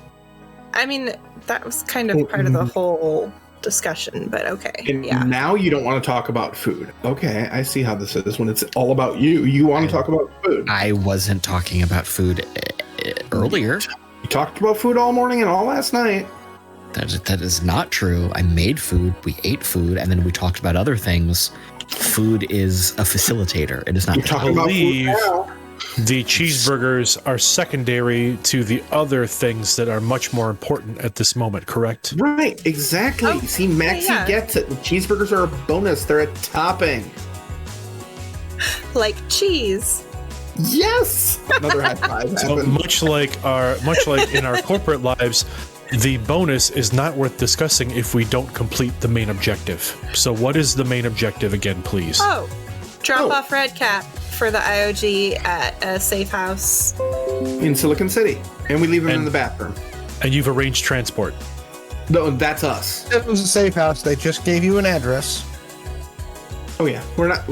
I mean, that was kind of part of the whole discussion, but okay. And Yeah. now you don't want to talk about food. Okay, I see how this is when it's all about you. You want to talk about food. I wasn't talking about food earlier. You talked about food all morning and all last night. That is not true. I made food, we ate food, and then we talked about other things. Food is a facilitator. It is not. You're talking about food believe- now. The cheeseburgers are secondary to the other things that are much more important at this moment, correct? Right, exactly. Oh, See, Maxi yeah. gets it. The cheeseburgers are a bonus. They're a topping. Like cheese. Yes. Another high five So happened. much like in our corporate lives, the bonus is not worth discussing if we don't complete the main objective. So what is the main objective again, please? Oh, drop Oh. off Red Cap for the IOG at a safe house. In Silicon City. And we leave them in And- the bathroom. And you've arranged transport. No, that's us. It was a safe house. They just gave you an address. Oh yeah, we're not.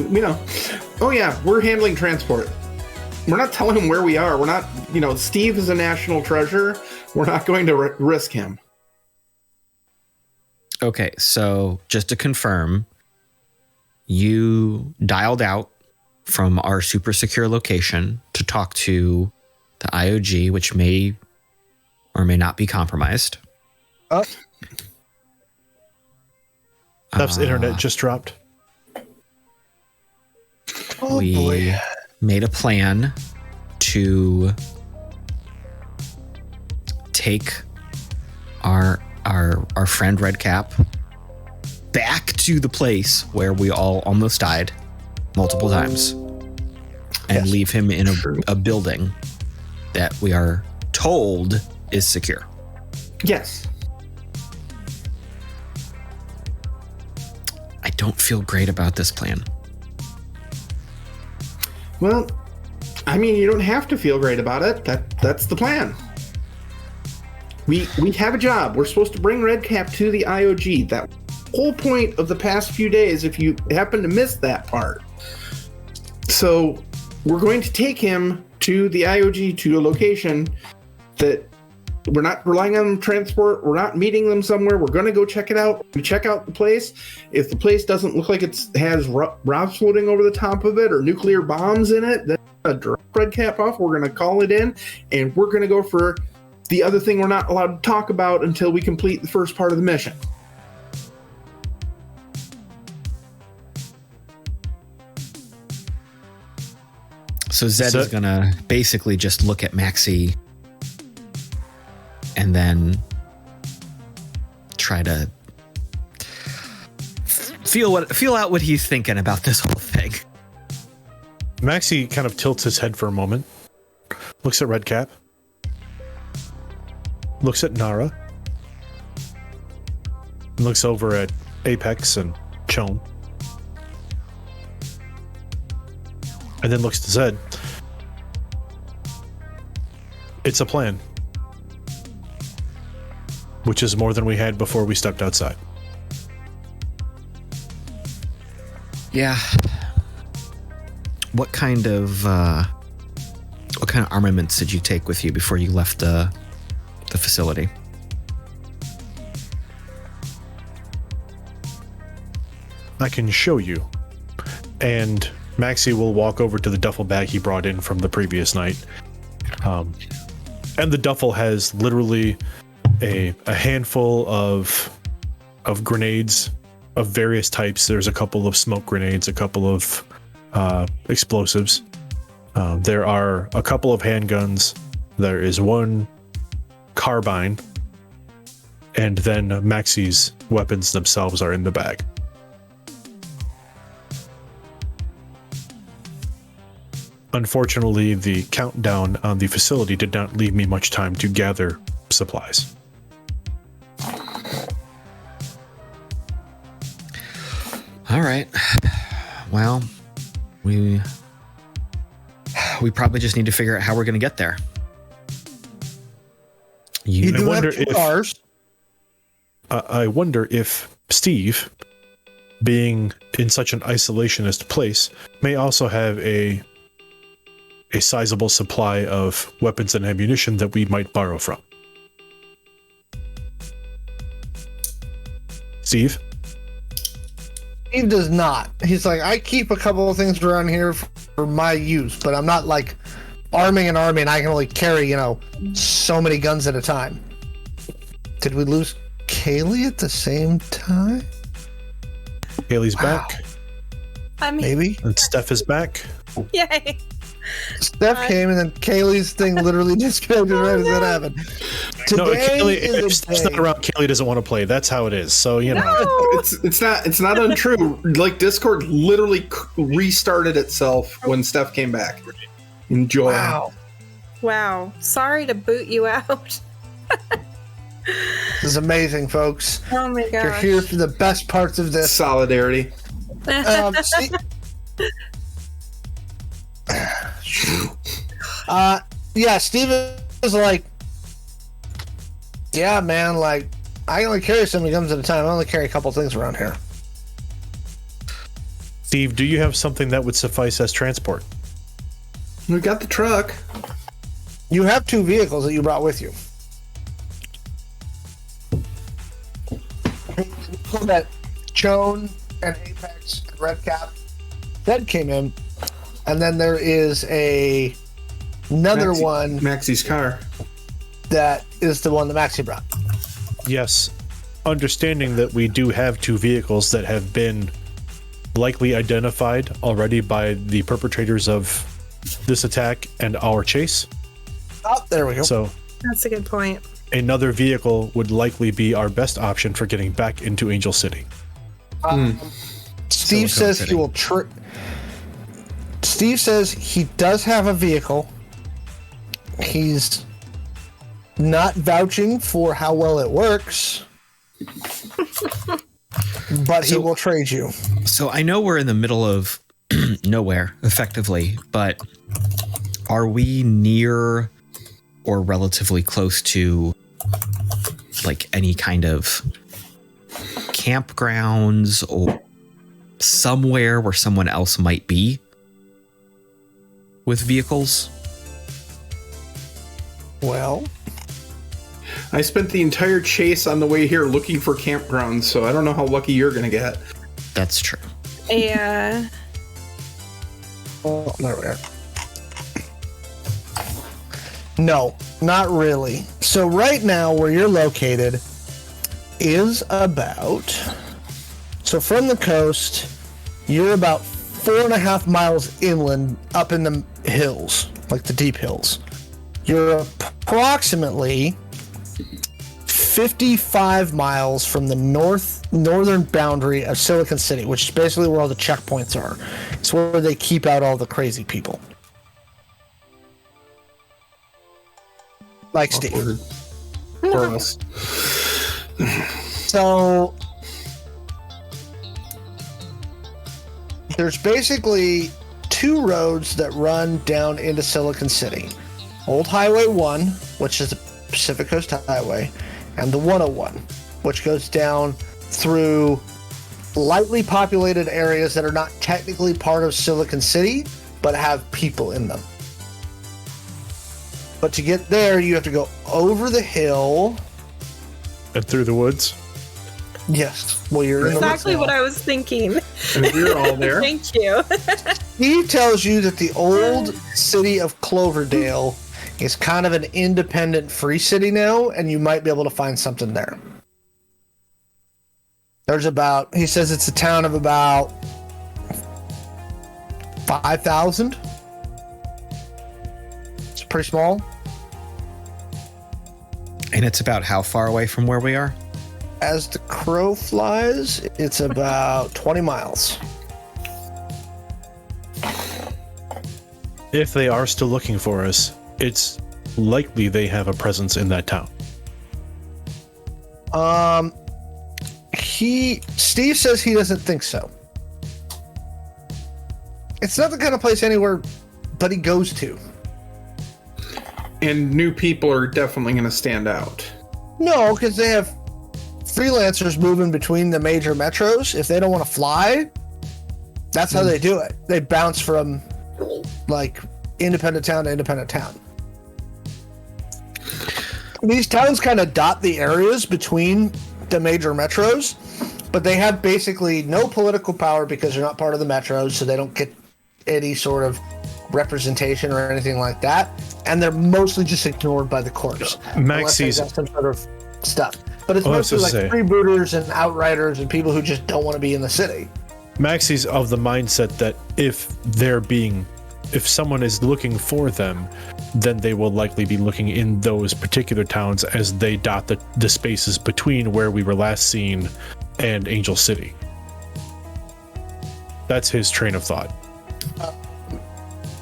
Oh yeah, we're handling transport. We're not telling him where we are. We're not. Steve is a national treasure. We're not going to risk him. Okay, so just to confirm, you dialed out from our super secure location to talk to the IOG, which may or may not be compromised. Steph's internet just dropped. We made a plan to take our friend Redcap back to the place where we all almost died multiple times and leave him in a building that we are told is secure. Yes. I don't feel great about this plan. Well, I mean, you don't have to feel great about it. That's the plan. We have a job. We're supposed to bring Redcap to the IOG. That whole point of the past few days, if you happen to miss that part. So we're going to take him to the IOG, to a location that we're not relying on transport. We're not meeting them somewhere. We're going to go check it out. We check out the place. If the place doesn't look like it has rocks floating over the top of it or nuclear bombs in it, then we're going to drop Redcap off. We're going to call it in, and we're going to go for the other thing we're not allowed to talk about until we complete the first part of the mission. So Zed is going to basically just look at Maxi and then try to feel out what he's thinking about this whole thing. Maxi kind of tilts his head for a moment, looks at Redcap, looks at Nara, and looks over at Apex and Shawn, and then looks to Zed. It's a plan, which is more than we had before we stepped outside. Yeah. What kind of armaments did you take with you before you left the facility? I can show you. And Maxi will walk over to the duffel bag he brought in from the previous night. And the duffel has literally a handful of grenades of various types. There's a couple of smoke grenades, a couple of explosives. There are a couple of handguns. There is one carbine, and then Maxi's weapons themselves are in the bag. Unfortunately, the countdown on the facility did not leave me much time to gather supplies. All right. Well, we probably just need to figure out how we're going to get there. You do wonder have 2 cars. I wonder if Steve, being in such an isolationist place, may also have a sizable supply of weapons and ammunition that we might borrow from. Steve? Steve does not. He's like, I keep a couple of things around here for my use, but I'm not like arming an army, and I can only carry, so many guns at a time. Did we lose Kaylee at the same time? Kaylee's back. Maybe. And Steph is back. Yay. Steph came, and then Kaylee's thing literally disconnected right as that happened. No, Today Kaylee, is if a Steph's day. not around, Kaylee doesn't want to play. That's how it is. So, It's not untrue. Like, Discord literally restarted itself when Steph came back. Enjoy. Wow. Sorry to boot you out. This is amazing, folks. Oh my You're gosh. here for the best parts of this. Solidarity. Yeah, Steve is like, yeah, man, like, I only carry so many guns at a time. I only carry a couple things around here. Steve, do you have something that would suffice as transport? We got the truck. You have 2 vehicles that you brought with you. That Shawn and Apex and Redcap Fed came in, and then there is another one. Maxi's car. That is the one that Maxi brought. Yes. Understanding that we do have 2 vehicles that have been likely identified already by the perpetrators of this attack and our chase. Oh, there we go. So That's a good point. another vehicle would likely be our best option for getting back into Angel City. Steve says he will. Steve says he does have a vehicle. He's not vouching for how well it works, but he will trade you. So I know we're in the middle of nowhere, effectively, but are we near or relatively close to like any kind of campgrounds or somewhere where someone else might be with vehicles? Well, I spent the entire chase on the way here looking for campgrounds, so I don't know how lucky you're going to get. That's true. Yeah. oh, there we are. No, not really. So right now, where you're located is about. So from the coast, you're about 4.5 miles inland, up in the hills, like the deep hills. You're approximately 55 miles from the northern boundary of Silicon City, which is basically where all the checkpoints are. It's where they keep out all the crazy people. Like Steve. Awkward. For us. So there's basically 2 roads that run down into Silicon City. Old Highway 1, which is the Pacific Coast Highway, and the 101, which goes down through lightly populated areas that are not technically part of Silicon City, but have people in them. But to get there, you have to go over the hill. And through the woods. Yes. Well, you're in the Exactly woods what now. I was thinking. And we're all there. Thank you. He tells you that the old city of Cloverdale is kind of an independent free city now, and you might be able to find something there. He says it's a town of about 5,000. It's pretty small. And it's about how far away from where we are? As the crow flies, it's about 20 miles. If they are still looking for us, it's likely they have a presence in that town. Steve says he doesn't think so. It's not the kind of place anywhere but he goes to. And new people are definitely going to stand out. No, because they have freelancers moving between the major metros. If they don't want to fly, that's how they do it. They bounce from like independent town to independent town. These towns kind of dot the areas between the major metros, but they have basically no political power because they're not part of the metros, so they don't get any sort of representation or anything like that. And they're mostly just ignored by the courts. Unless they got some sort of stuff. But it's mostly like freebooters and outriders and people who just don't want to be in the city. Maxi's of the mindset that if someone is looking for them, then they will likely be looking in those particular towns as they dot the spaces between where we were last seen and Angel City. That's his train of thought.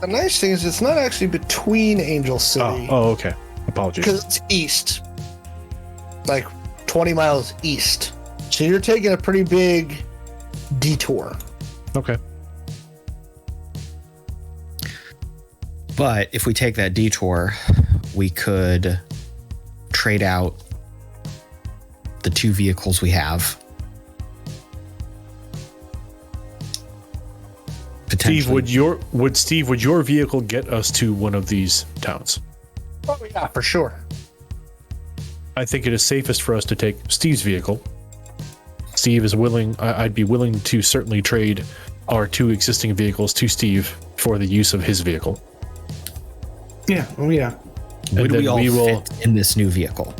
The nice thing is it's not actually between Angel City. Oh, okay. Apologies. Because it's east. Like 20 miles east. So you're taking a pretty big detour. Okay. But if we take that detour, we could trade out the two vehicles we have. Steve, would your vehicle get us to one of these towns? Oh yeah, for sure. I think it is safest for us to take Steve's vehicle. Steve is willing. I'd be willing to certainly trade our two existing vehicles to Steve for the use of his vehicle. Yeah. Oh yeah. Would we all fit in this new vehicle?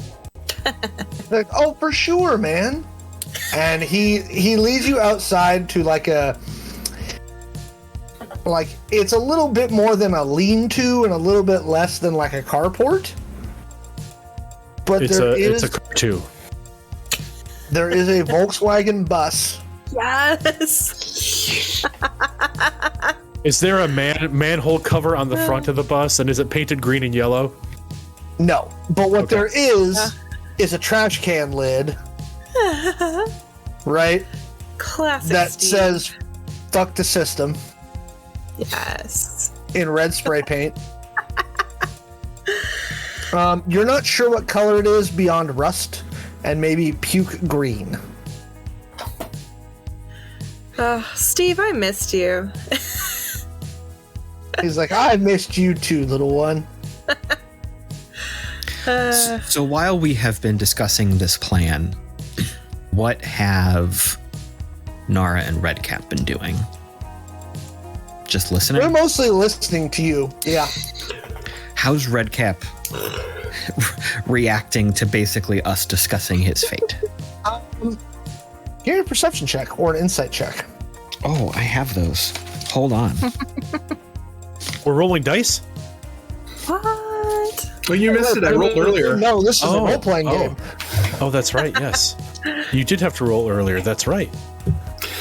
Like, oh, for sure, man. And he leads you outside to like it's a little bit more than a lean-to and a little bit less than like a carport. But it's a car too. There is a Volkswagen bus. Yes. Is there a manhole cover on the front of the bus, and is it painted green and yellow? No, but what there is a trash can lid, right? Classic. That Steve. says "fuck the system" Yes. in red spray paint. You're not sure what color it is beyond rust and maybe puke green. Steve, I missed you. He's like, I missed you too, little one. So while we have been discussing this plan, what have Nara and Redcap been doing? Just listening? We're mostly listening to you. Yeah. How's Redcap reacting to basically us discussing his fate? Give a perception check or an insight check. Oh, I have those. Hold on. We're rolling dice? What? Well, you missed it. I rolled earlier. No, this is a role-playing game. Oh, that's right. Yes, you did have to roll earlier. That's right.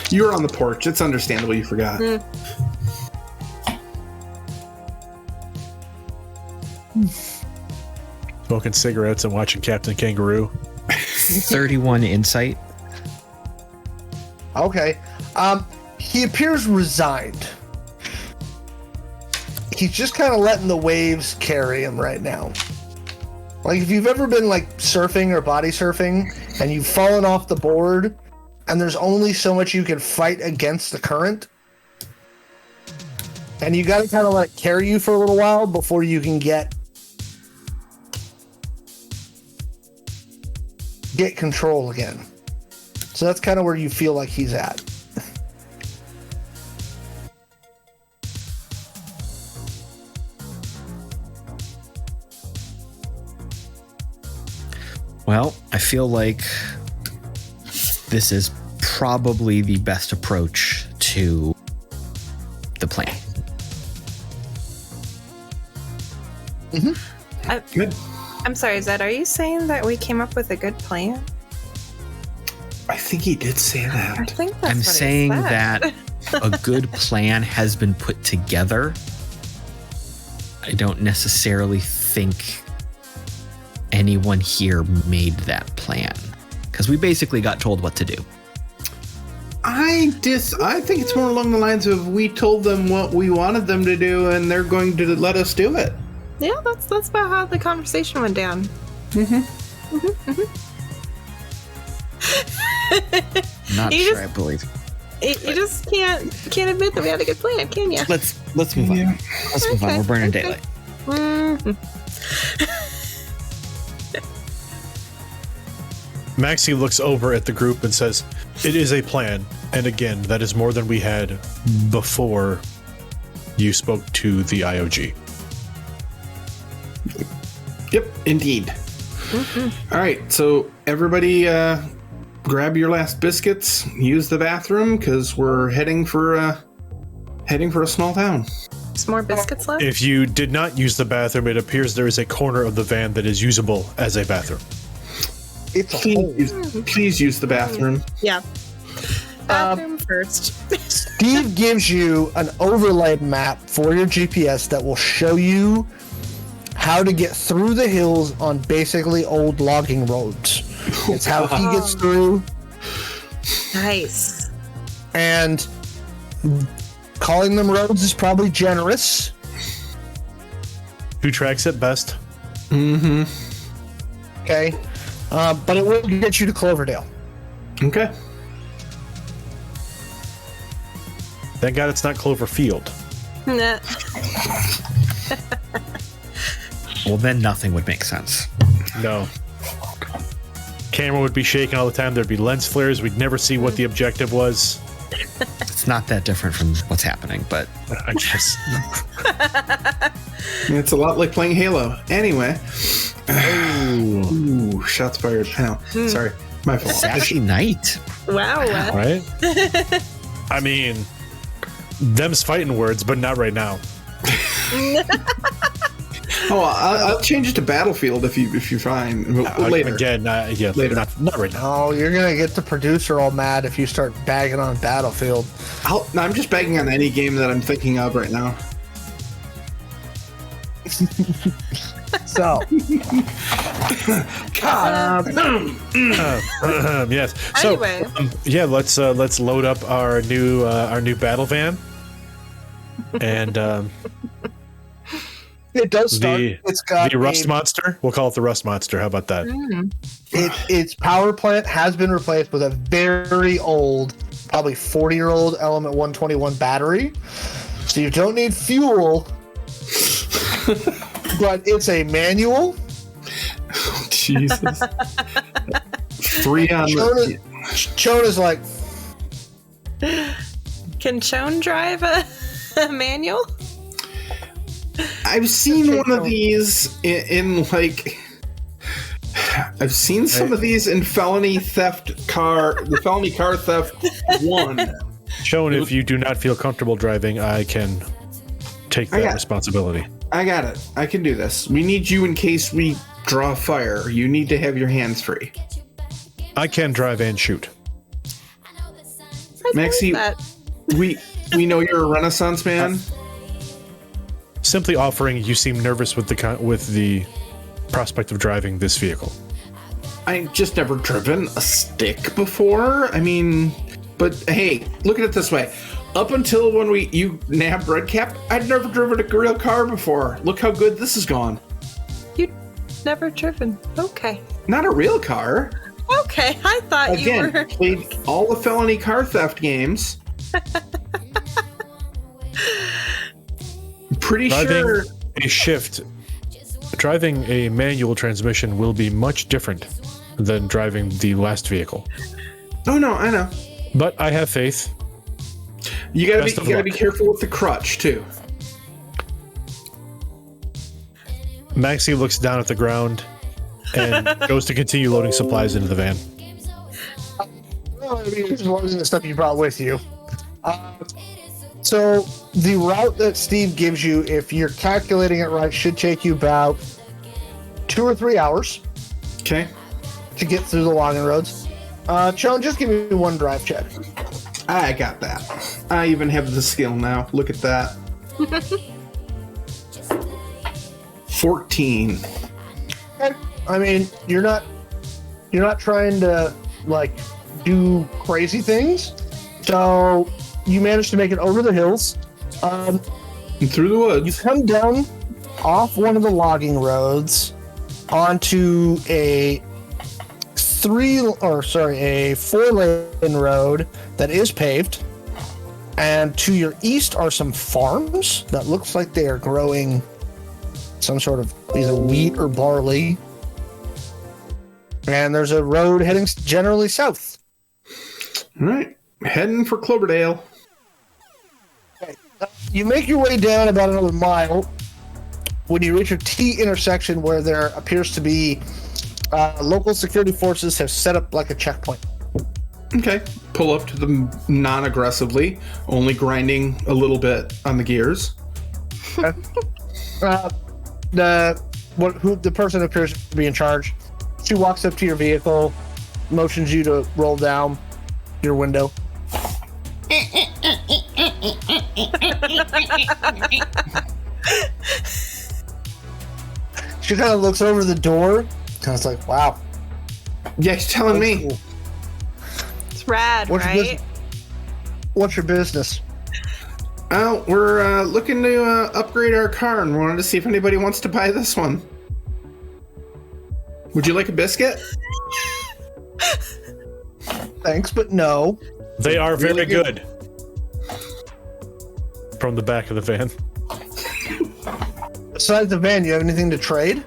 You were on the porch. It's understandable you forgot. Smoking cigarettes and watching Captain Kangaroo. 31 insight. Okay. He appears resigned. He's just kind of letting the waves carry him right now. Like if you've ever been like surfing or body surfing and you've fallen off the board and there's only so much you can fight against the current, and you got to kind of let it carry you for a little while before you can get control again. So that's kind of where you feel like he's at. Well, I feel like this is probably the best approach to the plan. Good. I'm sorry, Zed, are you saying that we came up with a good plan? I think he did say that. I think that's I'm what he saying said. that a good plan has been put together. I don't necessarily think anyone here made that plan, because we basically got told what to do. I think it's more along the lines of we told them what we wanted them to do, and they're going to let us do it. Yeah, that's about how the conversation went down. Not You sure just- I believe. You just can't admit that we had a good plan, can you? Let's move on. Yeah. Let's move on. Okay, We're burning okay. daylight. Maxi looks over at the group and says, "It is a plan, and again, that is more than we had before you spoke to the IOG." Yep, indeed. All right, so everybody grab your last biscuits, use the bathroom, because we're heading for a small town. There's more biscuits left? If you did not use the bathroom, it appears there is a corner of the van that is usable as a bathroom. It's a hole. Please use the bathroom. Yeah. Bathroom first. Steve gives you an overlay map for your GPS that will show you how to get through the hills on basically old logging roads. It's how he gets through, Nice. and calling them roads is probably generous. Who tracks it best? Okay. but it will get you to Cloverdale. Okay. Thank God it's not Cloverfield. Nah. Well, then nothing would make sense. No. Camera would be shaking all the time. There'd be lens flares. We'd never see what the objective was. It's not that different from what's happening, but I guess. It's a lot like playing Halo. Anyway. Ooh, shots fired. Oh, sorry. My fault. Saturday night. Wow. Right? I mean, them's fighting words, but not right now. Oh, I'll change it to Battlefield if you find later. Again, yeah, Later. Not right now. Oh, you're gonna get the producer all mad if you start bagging on Battlefield. No, I'm just bagging on any game that I'm thinking of right now. So, Yes. So, Anyway. yeah, let's load up our new battle van, and it does start. It's got the Rust Monster. We'll call it the Rust Monster. How about that? Its power plant has been replaced with a very old, probably 40-year-old Element 121 battery. So you don't need fuel, but it's a manual. Oh, Jesus. 3 on the... Shawn is like, Can Shawn drive a manual? I've seen one of these in like... I've seen some of these in the Felony Car Theft 1. Shawn, if you do not feel comfortable driving, I can take that responsibility. I got it. I can do this. We need you in case we draw fire. You need to have your hands free. I can drive and shoot. Maxi, we know you're a Renaissance man. Simply offering, you seem nervous with the prospect of driving this vehicle. I just never driven a stick before. I mean, but hey, look at it this way. Up until when you nabbed Redcap, I'd never driven a real car before. Look how good this has gone. You never driven. Okay. Not a real car. Okay, I thought you were. Again, played all the Felony Car Theft games. Pretty sure driving a manual transmission will be much different than driving the last vehicle. Oh no, I know. But I have faith. You gotta be careful with the crutch too. Maxi looks down at the ground and goes to continue loading supplies into the van. well, I mean, it's one of the stuff you brought with you. So the route that Steve gives you, if you're calculating it right, should take you about 2 or 3 hours. Okay. To get through the logging roads. Shawn, just give me one drive check. I got that. I even have the skill now. Look at that. 14. Okay. I mean, you're not trying to like do crazy things. So you managed to make it over the hills. And through the woods. You come down off one of the logging roads onto a 4-lane road that is paved, and to your east are some farms that looks like they are growing some sort of either wheat or barley, and there's a road heading generally south. All right, heading for Cloverdale. Okay. You make your way down about another mile when you reach a T intersection where there appears to be local security forces have set up like a checkpoint. Okay. Pull up to them non-aggressively, only grinding a little bit on the gears. The person appears to be in charge. She walks up to your vehicle, motions you to roll down your window. She kind of looks over the door. Kind of like, wow. Yeah, she's telling me. Cool. It's rad, right? What's your business? Oh, we're looking to upgrade our car and wanted to see if anybody wants to buy this one. Would you like a biscuit? Thanks, but no. They are very Really good. From the back of the van. Besides the van, you have anything to trade?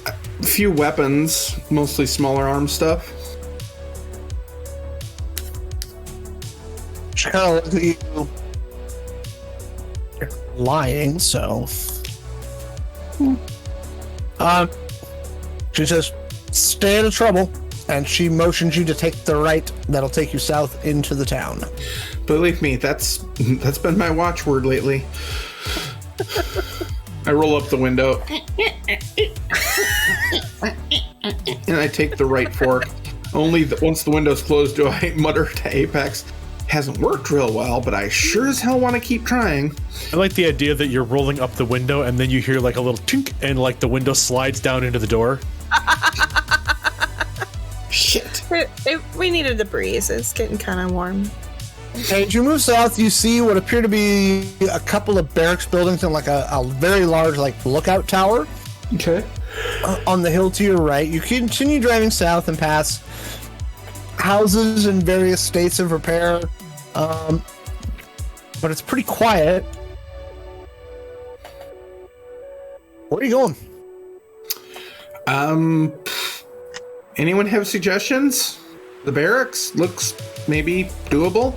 A few weapons, mostly smaller arm stuff. She kind of looks at you. You're lying, so. She says, "Stay out of trouble," and she motions you to take the right. That'll take you south into the town. Believe me, that's been my watchword lately. I roll up the window and I take the right fork. Once the window's closed do I mutter to Apex, "Hasn't worked real well, but I sure as hell want to keep trying." I like the idea that you're rolling up the window and then you hear like a little tink and like the window slides down into the door. Shit. We needed the breeze. It's getting kind of warm. As you move south, you see what appear to be a couple of barracks buildings and like a very large lookout tower. Okay. On the hill to your right. You continue driving south and pass houses in various states of repair, but it's pretty quiet. Where are you going? Anyone have suggestions? The barracks looks maybe doable.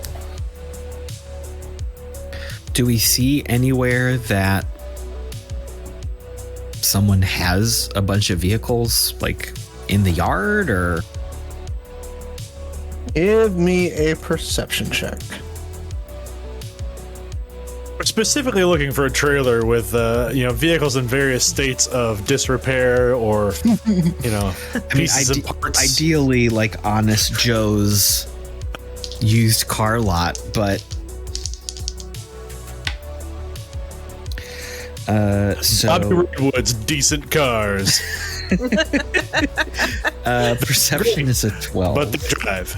Do we see anywhere that someone has a bunch of vehicles, like in the yard, or? Give me a perception check. We're specifically looking for a trailer with vehicles in various states of disrepair or pieces and parts. Ideally, like Honest Joe's used car lot, but Bobby Redwood's decent cars. Perception is a 12. But they drive.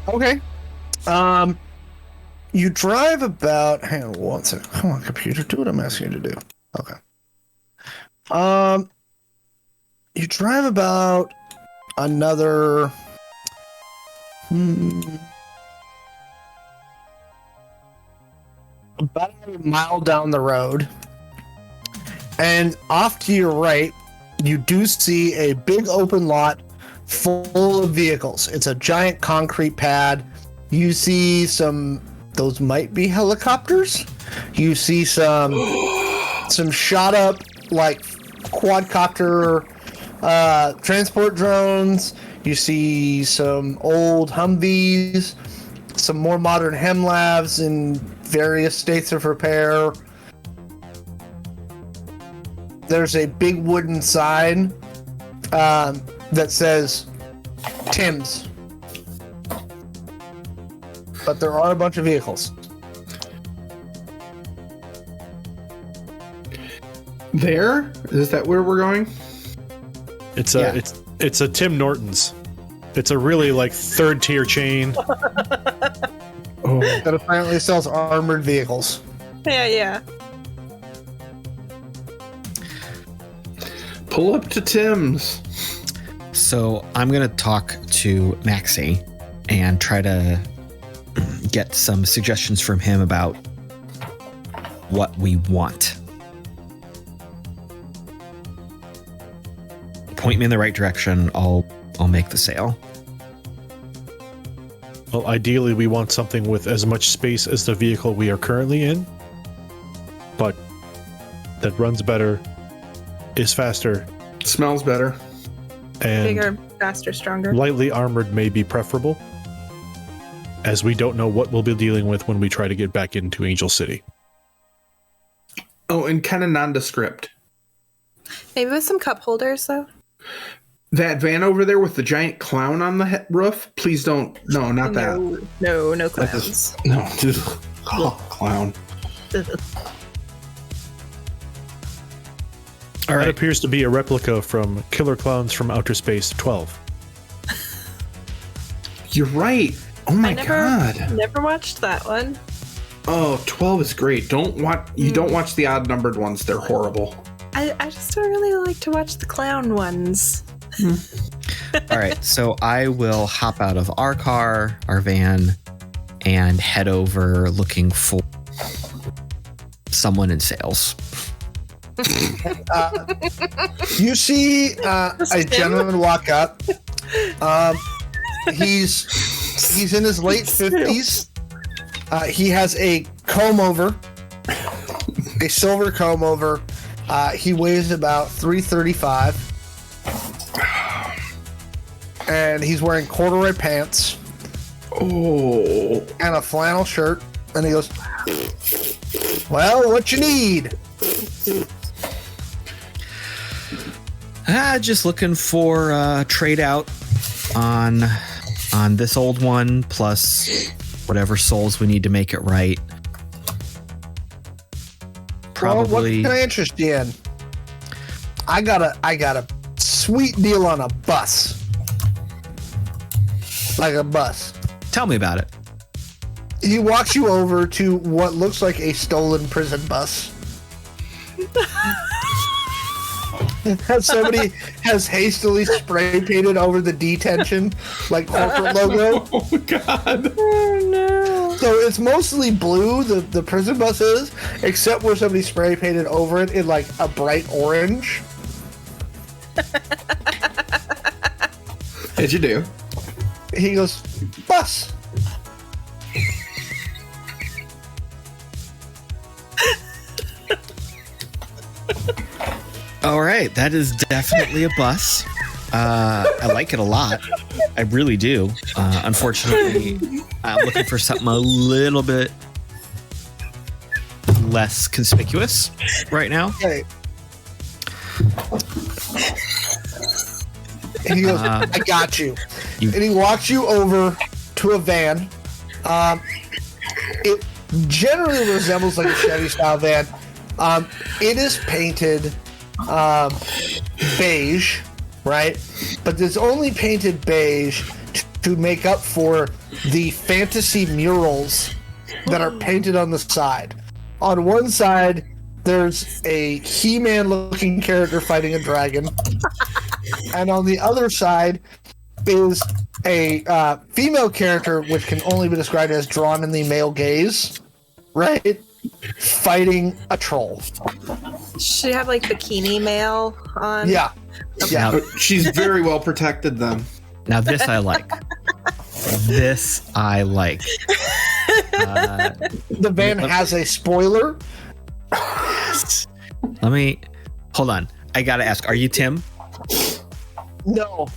Okay. You drive about. Hang on one second. Come on, computer, do what I'm asking you to do. Okay. You drive about another. About a mile down the road, and off to your right, you do see a big open lot full of vehicles. It's a giant concrete pad. You see those might be helicopters. You see some shot up like quadcopter transport drones. You see some old Humvees, some more modern Hemlavs in various states of repair. There's a big wooden sign that says Tim's. But there are a bunch of vehicles. There? Is that where we're going? It's a Tim Norton's. It's a really like third tier chain. That apparently sells armored vehicles. Yeah. Pull up to Tim's. So I'm going to talk to Maxi and try to get some suggestions from him about what we want. Point me in the right direction. I'll make the sale. Well, ideally, we want something with as much space as the vehicle we are currently in, but that runs better, is faster, smells better, and bigger, faster, stronger. Lightly armored may be preferable, as we don't know what we'll be dealing with when we try to get back into Angel City. Oh, and kind of nondescript. Maybe with some cup holders, though. That van over there with the giant clown on the roof, please don't. No, not that. No clowns. No, clown. All right. That appears to be a replica from Killer Clowns from Outer Space 12. You're right. Oh my god. Never watched that one. Oh, 12 is great. Don't watch the odd numbered ones. They're horrible. I just don't really like to watch the clown ones. All right, so I will hop out of our car, our van, and head over looking for someone in sales. You see a gentleman walk up. He's in his late 50s. He has a comb over, a silver comb over. He weighs about 335. And he's wearing corduroy pants. Oh. And a flannel shirt. And he goes, well, what you need? Just looking for trade out on this old one, plus whatever souls we need to make it right. Well, what Probably. can I interest you in? I got a sweet deal on a bus. Like a bus. Tell me about it. He walks you over to what looks like a stolen prison bus. Somebody has hastily spray painted over the detention like corporate logo. Oh God. Oh no. So it's mostly blue, the prison bus is, except where somebody spray painted over it in like a bright orange. What'd you do? He goes, bus. All right, that is definitely a bus. I like it a lot. I really do. Unfortunately, I'm looking for something a little bit less conspicuous right now. Okay. And he goes, I got you. You- And he walks you over to a van. It generally resembles like a Chevy style van. It is painted beige, right? But it's only painted beige to make up for the fantasy murals that are painted on the side. On one side, there's a He-Man looking character fighting a dragon. And on the other side is a female character, which can only be described as drawn in the male gaze, right? Fighting a troll. Should have like bikini mail on. Yeah. Yeah. Now, She's very well protected, then. now this I like. This I like. The van has a spoiler. Let me hold on. I gotta ask. Are you Tim? No,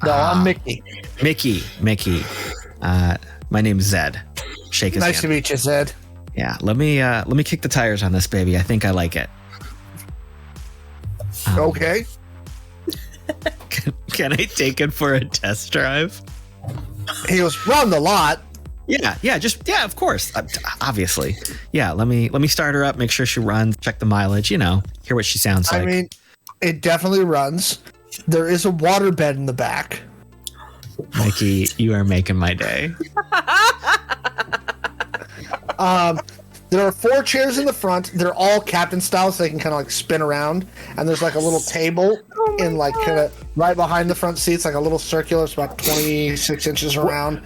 I'm Mickey. Mickey. My name's Zed. Shake his Nice hand. to meet you, Zed. Yeah. Let me kick the tires on this baby. I think I like it. Okay. Can I take it for a test drive? He goes, run the lot. Yeah, of course. Obviously. Yeah, let me start her up, make sure she runs, check the mileage, hear what she sounds like. I mean, it definitely runs. There is a water bed in the back. Mikey, you are making my day. There are 4 chairs in the front. They're all captain style, so they can kind of like spin around. And there's like a little table in like kind of right behind the front seats, like a little circular. It's about 26 inches around.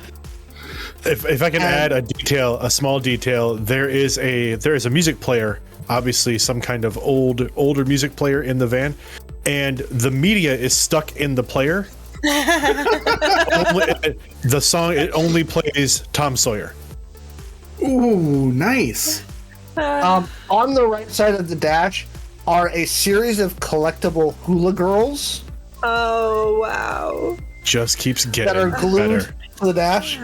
If I can add a small detail, there is a music player, obviously some kind of older music player in the van, and the media is stuck in the player. The song, it only plays Tom Sawyer. Ooh, nice. On the right side of the dash are a series of collectible hula girls Oh wow. Just keeps getting that are glued better. to the dash.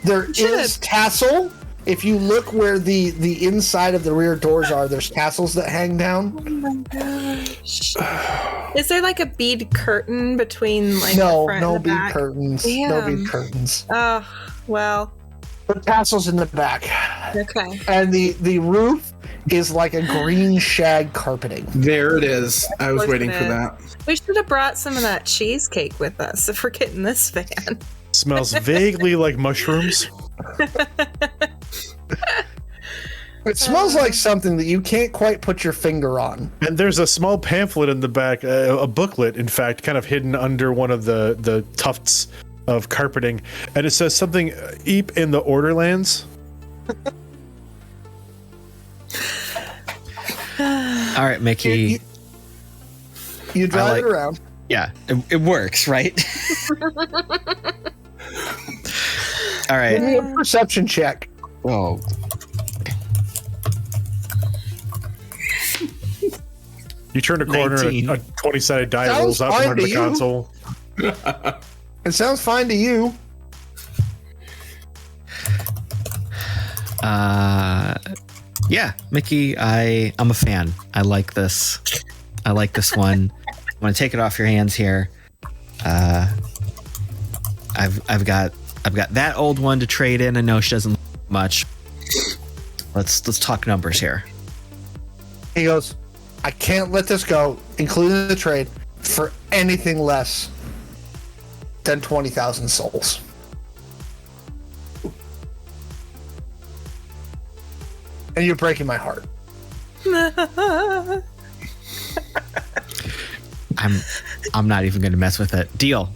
There is tassel. If you look where the inside of the rear doors are, there's tassels that hang down. Oh my gosh. Is there like a bead curtain between like the No, front no and the bead back? curtains. No Damn. bead curtains. Oh, well, But tassels in the back. okay. And the roof is like a green shag carpeting. There it is. I was Look waiting at for it. that. We should have brought some of that cheesecake with us if we're getting this van. Smells vaguely like mushrooms. It smells like something that you can't quite put your finger on. And there's a small pamphlet in the back, a booklet, in fact, kind of hidden under one of the tufts of carpeting, and it says something "Eep in the Orderlands." All right, Mickey. You drive it around. Yeah, it works, right? All right. Give me a perception check. Oh. You turn a corner, 19. a 20-sided die Sounds rolls out fine from under to the you. console. It sounds fine to you. Yeah, Mickey, I'm a fan. I like this. I like this one. I'm gonna take it off your hands here. I've got that old one to trade in. I know she doesn't look much. Let's talk numbers here. He goes, I can't let this go, including the trade, for anything less than 20,000 souls. And you're breaking my heart. I'm not even gonna mess with it. Deal.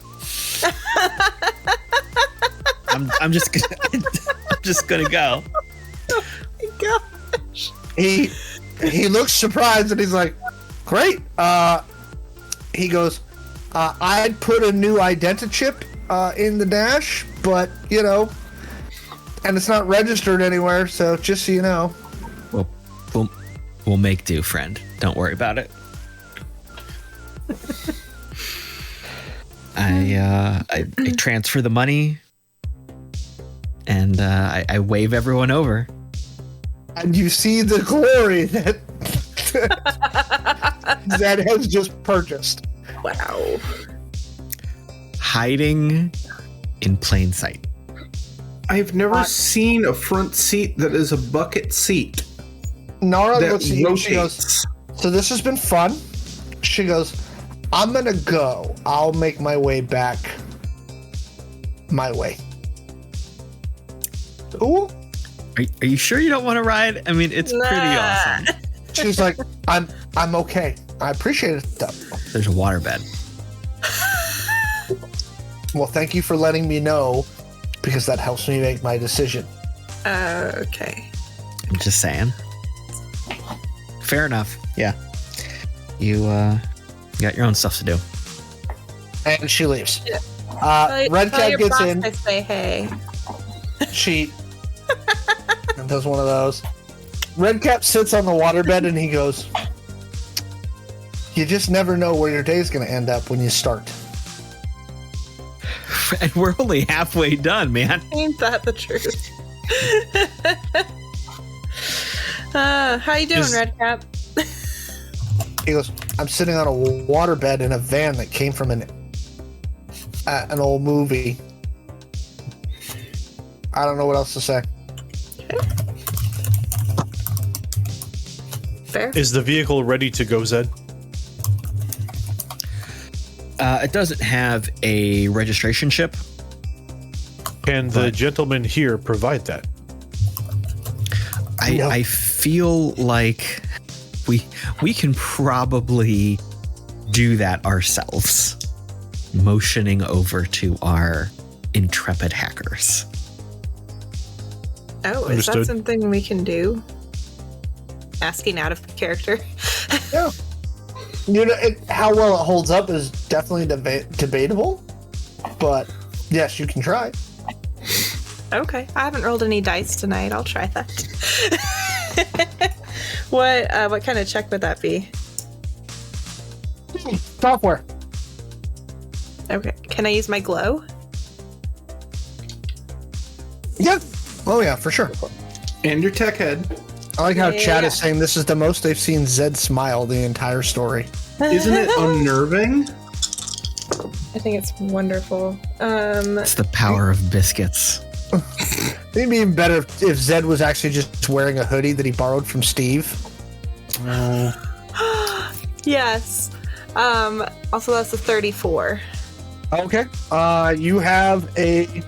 I'm just gonna go. Oh my gosh. He looks surprised and he's like, great. He goes, I'd put a new identichip in the dash, but and it's not registered anywhere, so just so you know. We'll make do, friend. Don't worry about it. I transfer the money and I wave everyone over. And you see the glory that Zed has just purchased. Wow. Hiding in plain sight. I've never seen a front seat that is a bucket seat. Nara that looks at you and she rotates. goes, so this has been fun. She goes, I'm gonna go. I'll make my way back my way. Ooh. Are you sure you don't want to ride? I mean, it's pretty awesome. She's like, I'm okay. I appreciate it though. There's a waterbed. Well, thank you for letting me know, because that helps me make my decision. Okay. I'm just saying. Fair enough. Yeah. You got your own stuff to do. And she leaves. Tell Red Cat your gets boss in. I say hey. She does one of those. Red Cap sits on the waterbed and he goes, you just never know where your day's going to end up when you start. And we're only halfway done, man. Ain't that the truth? How you doing, Red Cap? He goes, I'm sitting on a waterbed in a van that came from an old movie. I don't know what else to say. Fair. Is the vehicle ready to go, Zed? It doesn't have a registration chip. Can the gentleman here provide that? No. I feel like we can probably do that ourselves, motioning over to our intrepid hackers. Oh, is Understood. that something we can do? Asking out of character. Yeah. How well it holds up is definitely debatable, but yes, you can try. Okay, I haven't rolled any dice tonight. I'll try that. What kind of check would that be? Software. Okay, can I use my glow? Yeah. Oh yeah, for sure. And your tech head. I like how Chad Yeah. is saying this is the most they've seen Zed smile the entire story. Isn't it unnerving? I think it's wonderful. It's the power of biscuits. It'd be even better if Zed was actually just wearing a hoodie that he borrowed from Steve. Yes. Also, that's a 34. Okay. You have a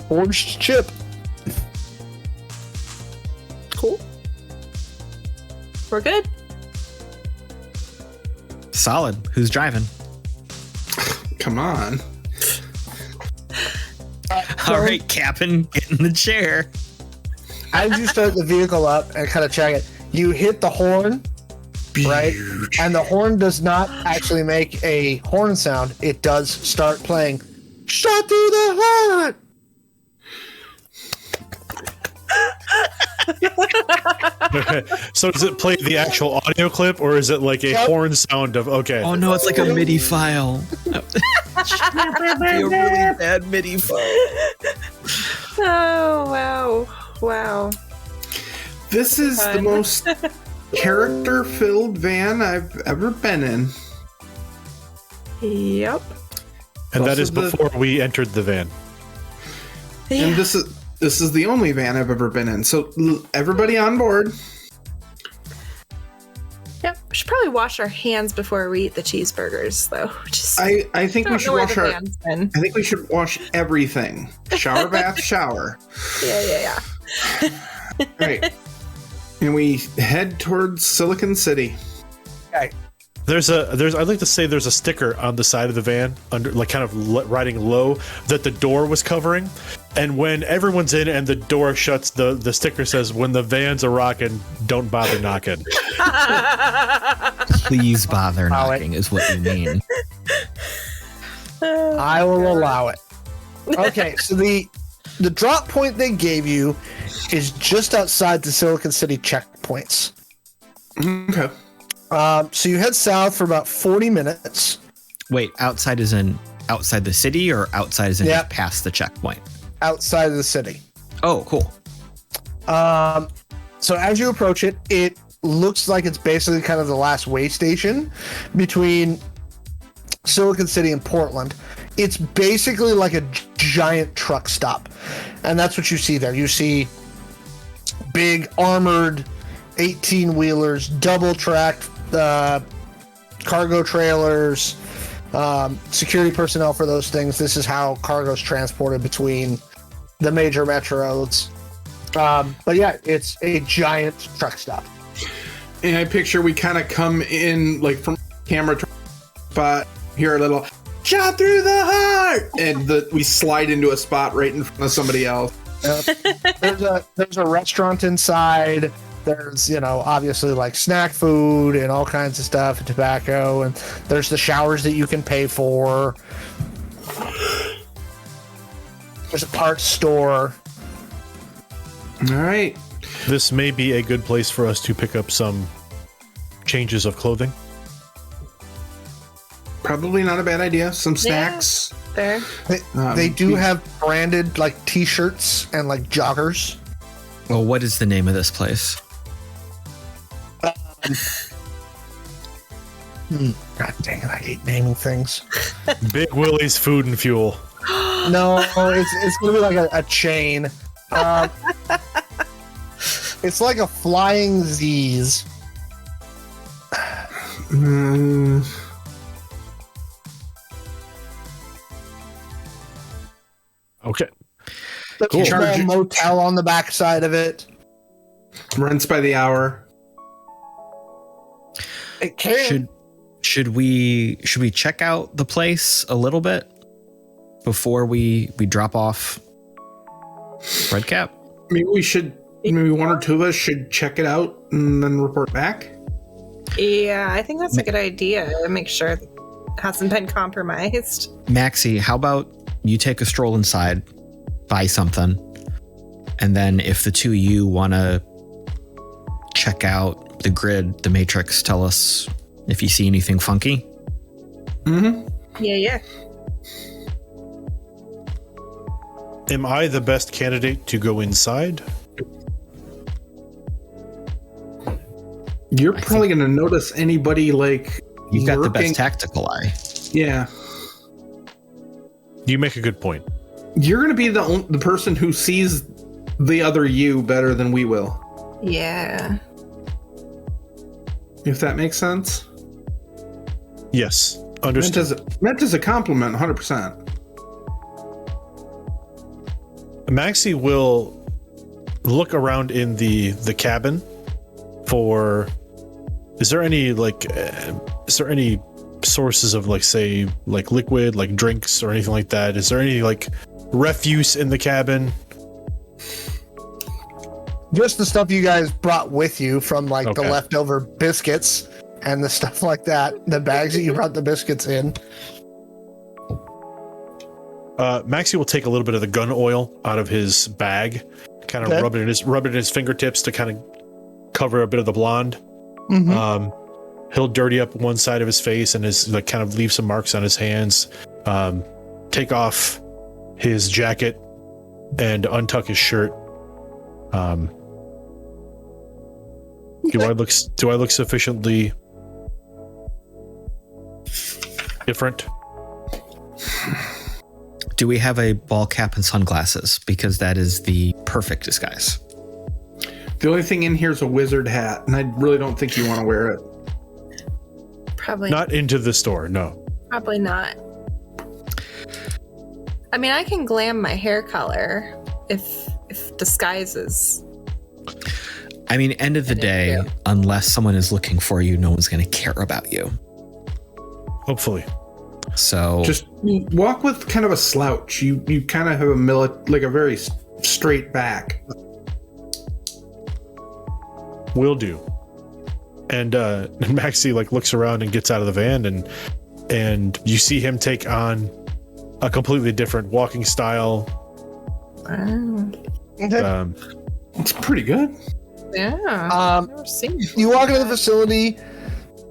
forged chip. We're good. Solid. Who's driving? Come on. All right, Captain, get in the chair. As you start the vehicle up and kind of check it, you hit the horn, right? And the horn does not actually make a horn sound. It does start playing "Shot Through the Heart." So does it play the actual audio clip, or is it like a horn sound of okay? Oh no, it's like a MIDI file. A really bad MIDI file. Oh, wow. This is Fun. the most character-filled van I've ever been in. Yep. And that Also is the- before we entered the van. Yeah. And this is the only van I've ever been in. So everybody on board. Yep. We should probably wash our hands before we eat the cheeseburgers, though. Just I think we don't should know where wash the our. van's been. I think we should wash everything. Shower, bath, shower. Yeah. Right. And we head towards Silicon City. Okay. I'd like to say there's a sticker on the side of the van under, like, kind of riding low, that the door was covering. And when everyone's in and the door shuts, the sticker says, "When the van's a rockin', don't bother knocking." Please bother Allow knocking is what you mean. I will allow it. Okay, so the drop point they gave you is just outside the Silicon City checkpoints. Okay. So you head south for about 40 minutes. Wait, outside is in outside the city or outside is in Yeah. just past the checkpoint? Outside of the city. Oh, cool. So as you approach it, it looks like it's basically kind of the last way station between Silicon City and Portland. It's basically like a giant truck stop. And that's what you see there. You see big armored 18-wheelers, double-tracked cargo trailers, security personnel for those things. This is how cargo is transported between the major metros. But yeah, it's a giant truck stop. And I picture we kind of come in like from camera spot, hear a little "shot through the heart," and we slide into a spot right in front of somebody else. There's a restaurant inside. There's, obviously like snack food and all kinds of stuff and tobacco. And there's the showers that you can pay for. There's a parts store. All right. This may be a good place for us to pick up some changes of clothing. Probably not a bad idea. Some snacks. There. They do have branded like t-shirts and like joggers. Well, what is the name of this place? God dang it, I hate naming things. Big Willie's Food and Fuel. No, it's gonna be like a chain. It's like a Flying Z's. Okay. There's Cool. a small motel on the backside of it. Rents by the hour. It can. Should we check out the place a little bit before we drop off Redcap? Maybe one or two of us should check it out and then report back. Yeah, I think that's a good idea. Make sure it hasn't been compromised. Maxi, how about you take a stroll inside, buy something, and then if the two of you want to check out the grid, the matrix, tell us if you see anything funky. Mm-hmm. Yeah. Am I the best candidate to go inside? You're probably going to notice anybody like You've got the lurking. best tactical eye. Yeah. You make a good point. You're going to be the person who sees the other you better than we will. Yeah. If that makes sense. Yes, understood. Meant as a compliment, 100%. Maxi will look around in the cabin for is there any sources of like, say, like liquid, like drinks or anything like that? Is there any like refuse in the cabin? Just the stuff you guys brought with you from like the Okay. leftover biscuits and the stuff like that. The bags that you brought the biscuits in. Maxi will take a little bit of the gun oil out of his bag, kind of Okay. rub it in his fingertips to kind of cover a bit of the blonde. Mhm. He'll dirty up one side of his face and his like kind of leave some marks on his hands. Take off his jacket and untuck his shirt. Do I look sufficiently different? Do we have a ball cap and sunglasses? Because that is the perfect disguise. The only thing in here is a wizard hat, and I really don't think you want to wear it. Probably Not into the store, no. Probably not. I mean, I can glam my hair color if disguises. I mean, end of the day, unless someone is looking for you, no one's going to care about you. Hopefully. So Just walk with kind of a slouch. You kind of have a very straight back. Will do. And Maxi like looks around and gets out of the van, and you see him take on a completely different walking style. Wow. Okay. It's pretty good. Yeah. Um, I've never seen it. You walk into the facility.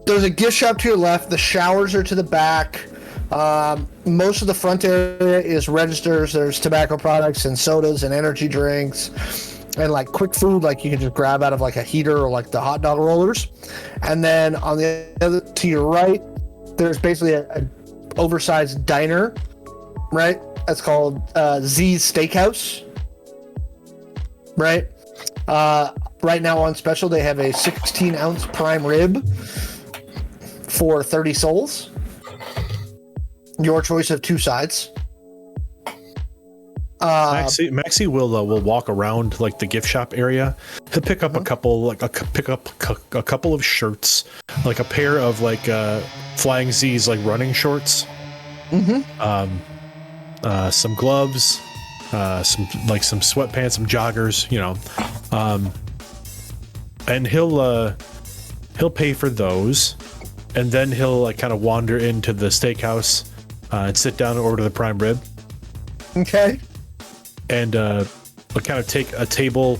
There's a gift shop to your left. The showers are to the back. Most of the front area is registers. There's tobacco products and sodas and energy drinks and like quick food, like you can just grab out of like a heater or like the hot dog rollers. And then on the other to your right, there's basically a oversized diner, right? That's called Z's Steakhouse, right? Right now on special, they have a 16-ounce prime rib for 30 souls. Your choice of 2 sides. Maxi will walk around like the gift shop area. He'll pick up a couple a couple of shirts, like a pair of like Flying Z's like running shorts. Some gloves, some sweatpants, some joggers, you know. And he'll pay for those, and then he'll like kind of wander into the steakhouse and sit down and order the prime rib. Okay. And we'll kind of take a table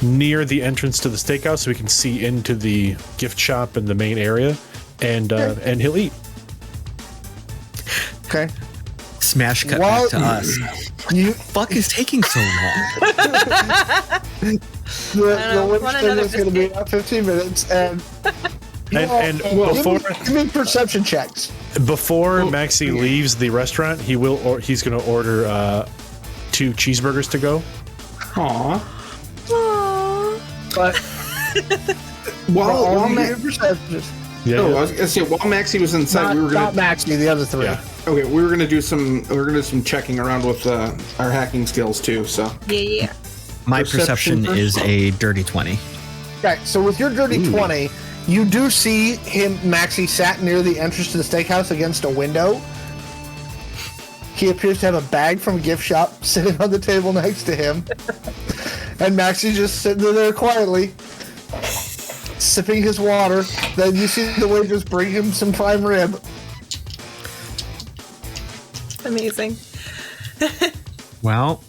near the entrance to the steakhouse so we can see into the gift shop and the main area, and he'll eat. Okay. smash cut While- back to us. You Fuck is taking so long? the want winch thing another is going to be biscuit. about 15 minutes, and And give me perception checks. before Maxi leaves the restaurant, he's going to order 2 cheeseburgers to go. Aw. But While you Ma- give perceptions. Yeah. I was gonna say while Maxi was inside, we were Not gonna Maxi, the other 3. Yeah. okay. We were gonna do some checking around with our hacking skills too. So Yeah. My Perception perception is a dirty 20. Okay, so with your dirty 20, you do see him, Maxi, sat near the entrance to the steakhouse against a window. He appears to have a bag from a gift shop sitting on the table next to him. And Maxi just sitting there quietly, sipping his water. Then you see the waitress bring him some prime rib. Amazing. Well,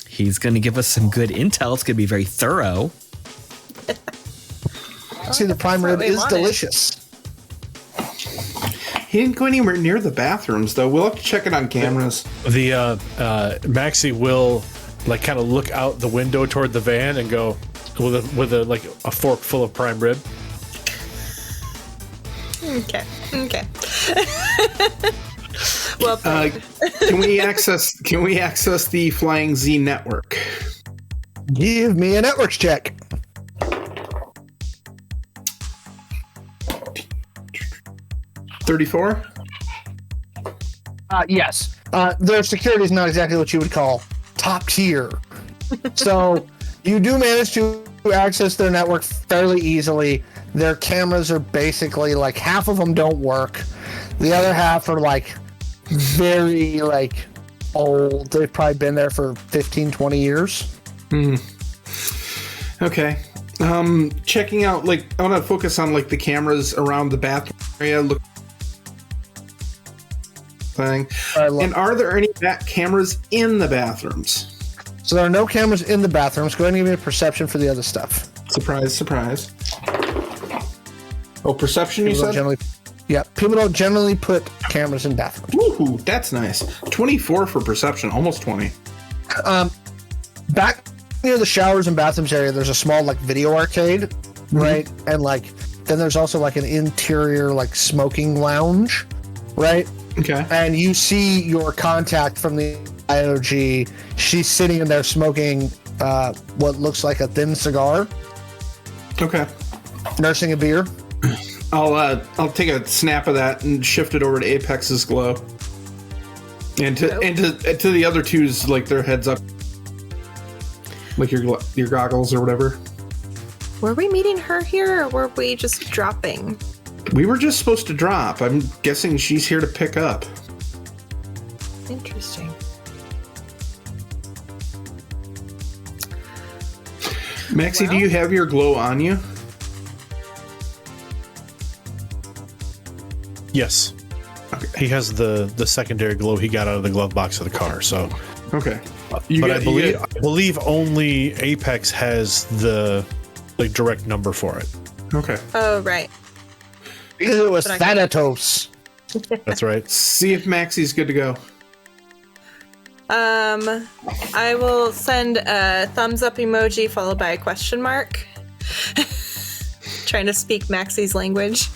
he's going to give us some good intel. It's going to be very thorough. See, the prime what rib we is wanted. delicious. he didn't go anywhere near the bathrooms though. We'll have to check it on cameras. The Maxi will like kind of look out the window toward the van and go with a like a fork full of prime rib. Okay. Well played. Can we access the Flying Z network? Give me a networks check. $34. Yes. Their security is not exactly what you would call top tier. So you do manage to access their network fairly easily. Their cameras are basically like half of them don't work. The other half are like very like old. They've probably been there for 15, 20 years. Okay. Checking out, like, I want to focus on like the cameras around the bathroom area. Look. Thing. And are there any cameras in the bathrooms? So there are no cameras in the bathrooms. Go ahead and give me a perception for the other stuff. Surprise, surprise. Oh, perception, you said? People don't generally put cameras in bathrooms. Woohoo, that's nice. 24 for perception, almost 20. Back near the showers and bathrooms area, there's a small like video arcade, right? And like then there's also like an interior like smoking lounge, right? Okay. And you see your contact from the IOG. She's sitting in there smoking what looks like a thin cigar. Okay. Nursing a beer. I'll take a snap of that and shift it over to Apex's glow. And to the other two's, like, their heads up. Like your goggles or whatever. Were we meeting her here, or were we just dropping? We were just supposed to drop. I'm guessing she's here to pick up. Interesting. Maxi, do you have your glow on you? Yes. Okay. He has the secondary glow he got out of the glove box of the car. So, okay. I believe only Apex has the like direct number for it. Okay. Oh, right. Because it was Thanatos. That's right. See if Maxi's good to go. I will send a thumbs up emoji followed by a question mark. Trying to speak Maxi's language.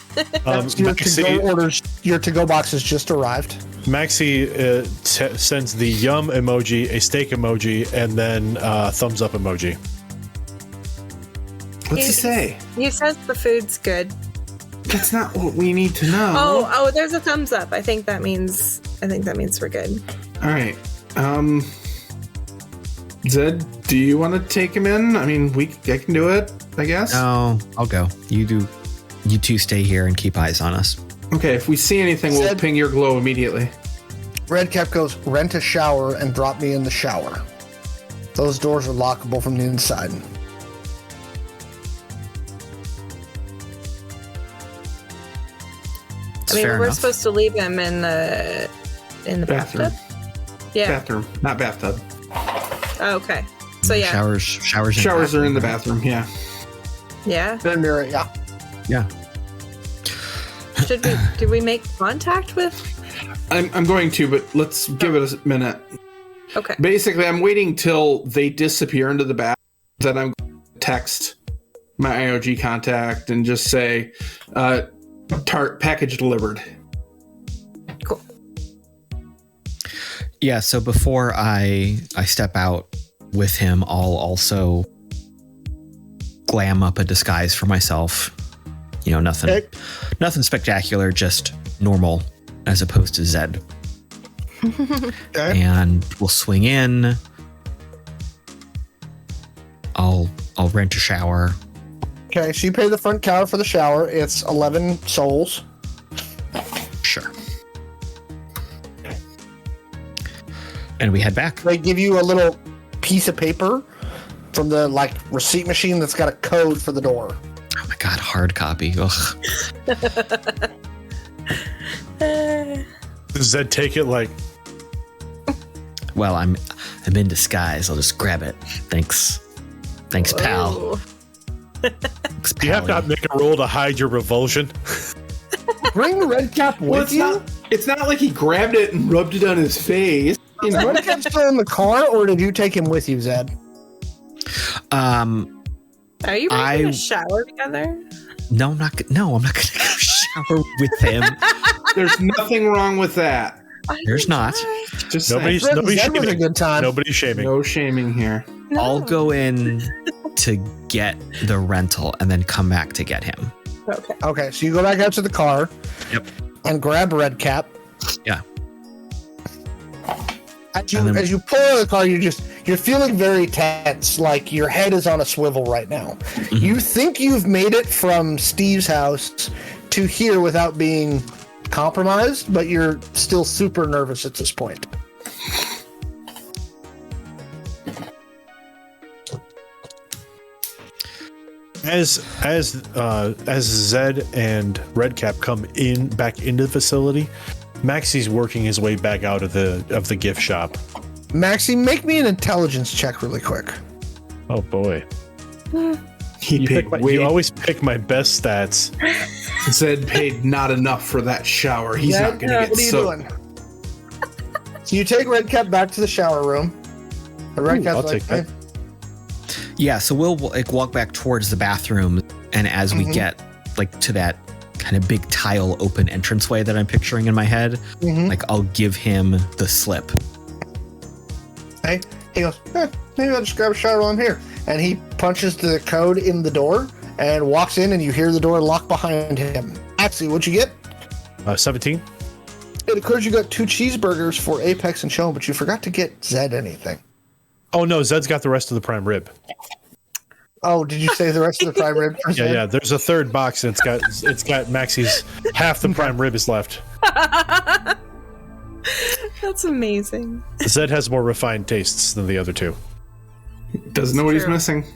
Your to-go orders. Your to-go box has just arrived. Maxi sends the yum emoji, a steak emoji, and then thumbs up emoji. What's he say? He says the food's good. That's not what we need to know. Oh, there's a thumbs up. I think that means we're good. All right. Zed, do you want to take him in? I mean, I can do it, I guess. No, I'll go. You do. You two stay here and keep eyes on us. Okay, if we see anything, we'll ping your glow immediately. Redcap goes, rent a shower and drop me in the shower. Those doors are lockable from the inside. We're supposed to leave him in the bathroom. bathtub? Yeah. Bathroom, not bathtub. Oh, okay. So yeah. Showers are in the bathroom, yeah. Yeah. The mirror, yeah. Yeah. Did we make contact with? I'm going to, but let's give it a minute. Okay. Basically, I'm waiting till they disappear into the bathroom. Then I'm going to text my IOG contact and just say, package delivered. Cool. Yeah, so before I step out with him, I'll also glam up a disguise for myself. You know, nothing spectacular, just normal as opposed to Zed. Okay. And we'll swing in. I'll rent a shower. Okay, so you pay the front counter for the shower. It's 11 souls. Sure. And we head back. They give you a little piece of paper from the receipt machine that's got a code for the door. Oh my god, hard copy. Ugh. Does Zed take it like? Well, I'm in disguise. I'll just grab it. Thanks, pal. Thanks, Do you have to make a roll to hide your revulsion? Bring the Redcap with you. It's not like he grabbed it and rubbed it on his face. Is Redcap still in the car, or did you take him with you, Zed? Are you going to shower together? No, I'm not going to go shower with him. There's nothing wrong with that. There's not. Just nobody's shaming. A good time. Nobody's shaming. No shaming here. No. I'll go in to get the rental and then come back to get him. Okay, so you go back out to the car. Yep. And grab Redcap. Yeah. As you pull out of the car, you you're feeling very tense, like your head is on a swivel right now. You think you've made it from Steve's house to here without being compromised, but you're still super nervous at this point. As Zed and Redcap come back into the facility, Maxi's working his way back out of the gift shop. Maxi, make me an intelligence check really quick. Oh boy. You always pick my best stats. Zed paid not enough for that shower. He's not going to get What are you doing? So you take Redcap back to the shower room. I'll take that. Yeah, so we'll like walk back towards the bathroom, and as we get like to that kind of big tile open entranceway that I'm picturing in my head, like I'll give him the slip. Hey, he goes, maybe I'll just grab a shower while I'm here. And he punches the code in the door and walks in, and you hear the door lock behind him. Maxi, what'd you get? 17. It occurs you got 2 cheeseburgers for Apex and Shawn, but you forgot to get Zed anything. Oh no, Zed's got the rest of the prime rib. Oh, did you say the rest of the prime rib? Yeah. There's a third box, and it's got Maxi's half the prime rib is left. That's amazing. Zed has more refined tastes than the other two. Doesn't know what he's missing.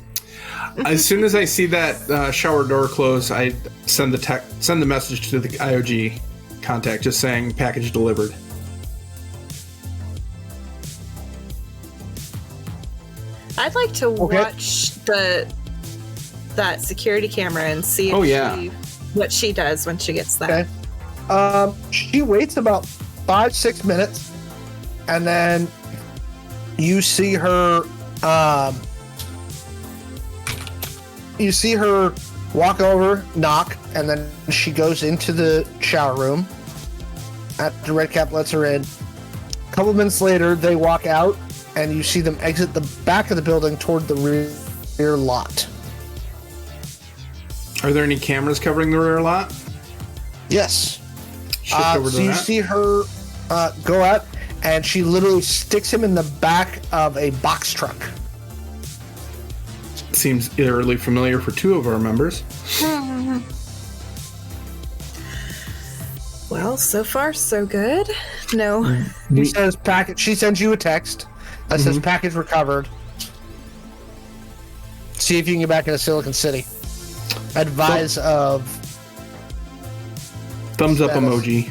As soon as I see that shower door close, I send the message to the IOG contact, just saying package delivered. I'd like to watch that security camera and see what she does when she gets that. Okay. She waits about 5-6 minutes, and then you see her. You see her walk over, knock, and then she goes into the shower room. After Redcap lets her in. A couple minutes later, they walk out, and you see them exit the back of the building toward the rear lot. Are there any cameras covering the rear lot? Yes. Shift over to so you that. see her go out, and she literally sticks him in the back of a box truck. Seems eerily familiar for 2 of our members. Well, so far so good. No. He says package. She sends you a text that says package recovered. See if you can get back into Silicon City. Advise of thumbs up status. emoji.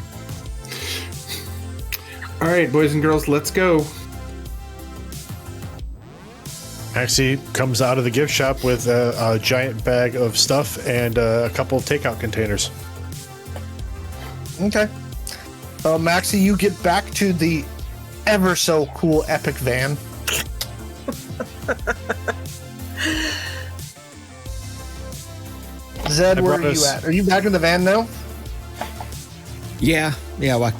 All right, boys and girls, let's go. Maxi comes out of the gift shop with a giant bag of stuff and a couple of takeout containers. Okay. Maxi, you get back to the ever so cool epic van. Zed, where are you at? Are you back in the van now? Yeah. Well,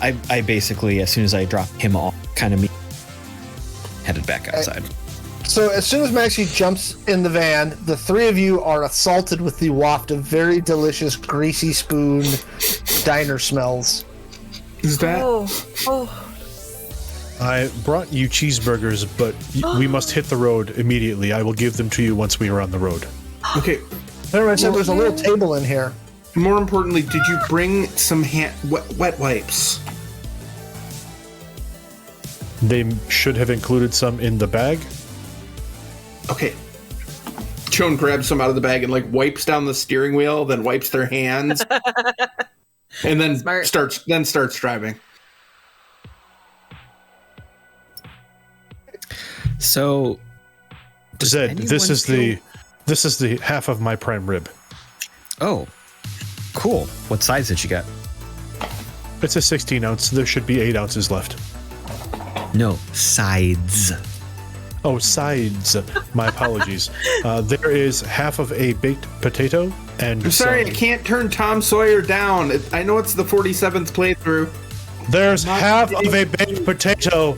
I basically, as soon as I drop him off, kind of headed back outside. So as soon as Maxi jumps in the van, the 3 of you are assaulted with the waft of very delicious greasy spoon diner smells. Is that? Oh. I brought you cheeseburgers, but we must hit the road immediately. I will give them to you once we are on the road. Okay. Everyone said there's a little table in here. More importantly, did you bring some wet wipes? They should have included some in the bag. Okay. Shawn grabs some out of the bag and like wipes down the steering wheel, then wipes their hands, and then starts driving. So, Zed, this is the half of my prime rib. Oh, cool. What size did you get? It's a 16 ounce. There should be 8 ounces left. No, sides. Oh, sides. My apologies. There is half of a baked potato and. I'm sorry, some... I can't turn Tom Sawyer down. I know it's the 47th playthrough. There's half of a baked potato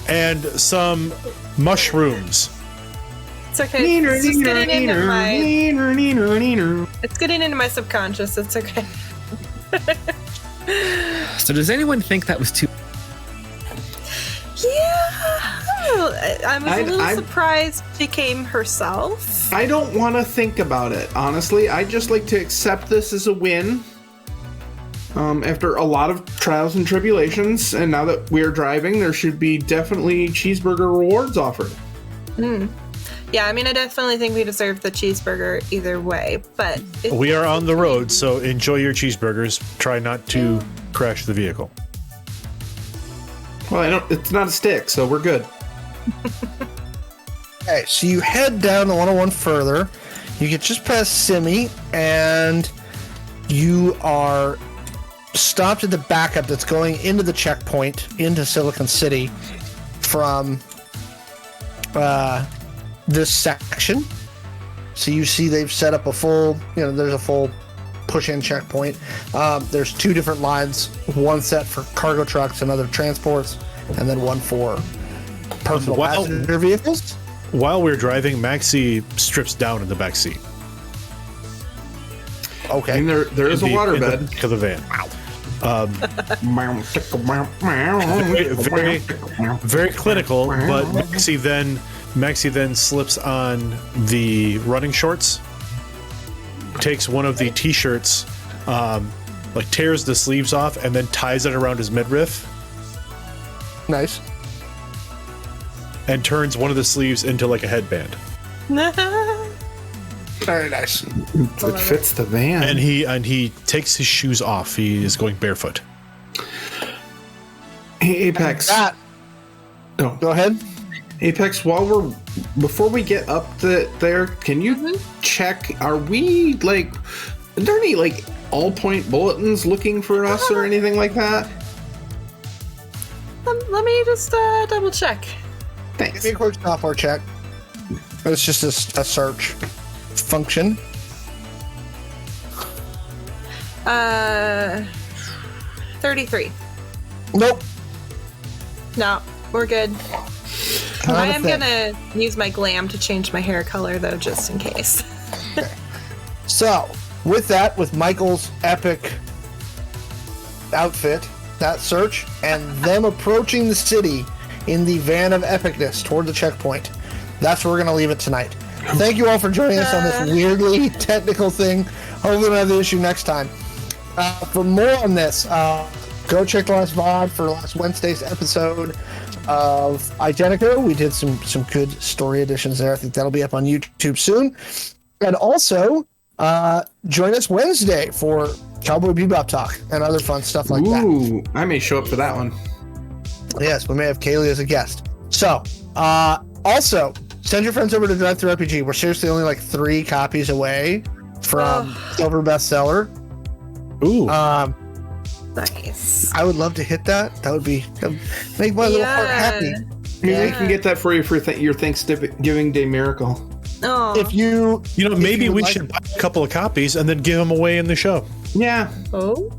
and some mushrooms. It's okay. It's just getting into my. It's getting into my subconscious. It's okay. So does anyone think that was too... Yeah, a I'm a little surprised she came herself. I don't want to think about it, honestly. I just like to accept this as a win. After a lot of trials and tribulations, and now that we're driving, there should be definitely cheeseburger rewards offered. Yeah, I mean, I definitely think we deserve the cheeseburger either way, but... We are on the road, so enjoy your cheeseburgers. Try not to crash the vehicle. Well, it's not a stick, so we're good. Okay, so you head down the 101 further. You get just past Simi, and you are stopped at the backup that's going into the checkpoint into Silicon City from this section. So you see they've set up a full, there's a full push-in checkpoint. There's two different lines, one set for cargo trucks and other transports, and then one for personal passenger vehicles. While we're driving, Maxi strips down in the back seat. Okay. And there is a waterbed. To the van. Very clinical, but Maxi then slips on the running shorts, takes one of the t-shirts, tears the sleeves off, and then ties it around his midriff. Nice. And turns one of the sleeves into like a headband. Very nice. It fits the van. And he takes his shoes off. He is going barefoot. Hey, Apex. Go ahead. Apex, before we get up there, can you check, are there any all point bulletins looking for us or anything like that? Let me just double check. Thanks. Give me a quick software check. It's just a search function. 33. Nope. No, we're good. I am gonna use my glam to change my hair color though, just in case. Okay. So, with Michael's epic outfit, that search, and them approaching the city in the van of epicness toward the checkpoint, that's where we're gonna leave it tonight. Thank you all for joining us on this weirdly technical thing. Hopefully we'll have the issue next time. For more on this, go check the last VOD for last Wednesday's episode of Identico. We did some good story additions there. I think that'll be up on YouTube soon. And also, join us Wednesday for Cowboy Bebop Talk and other fun stuff like that. Ooh, I may show up for that one. Yes, we may have Kaylee as a guest. So, also, send your friends over to Drive Thru RPG. We're seriously only 3 copies away from Silver Bestseller. Ooh. Nice. I would love to hit that. That would make my little heart happy. Maybe we can get that for you for your Thanksgiving Day miracle. Oh. If you maybe we should buy a couple of copies and then give them away in the show. Yeah. Oh.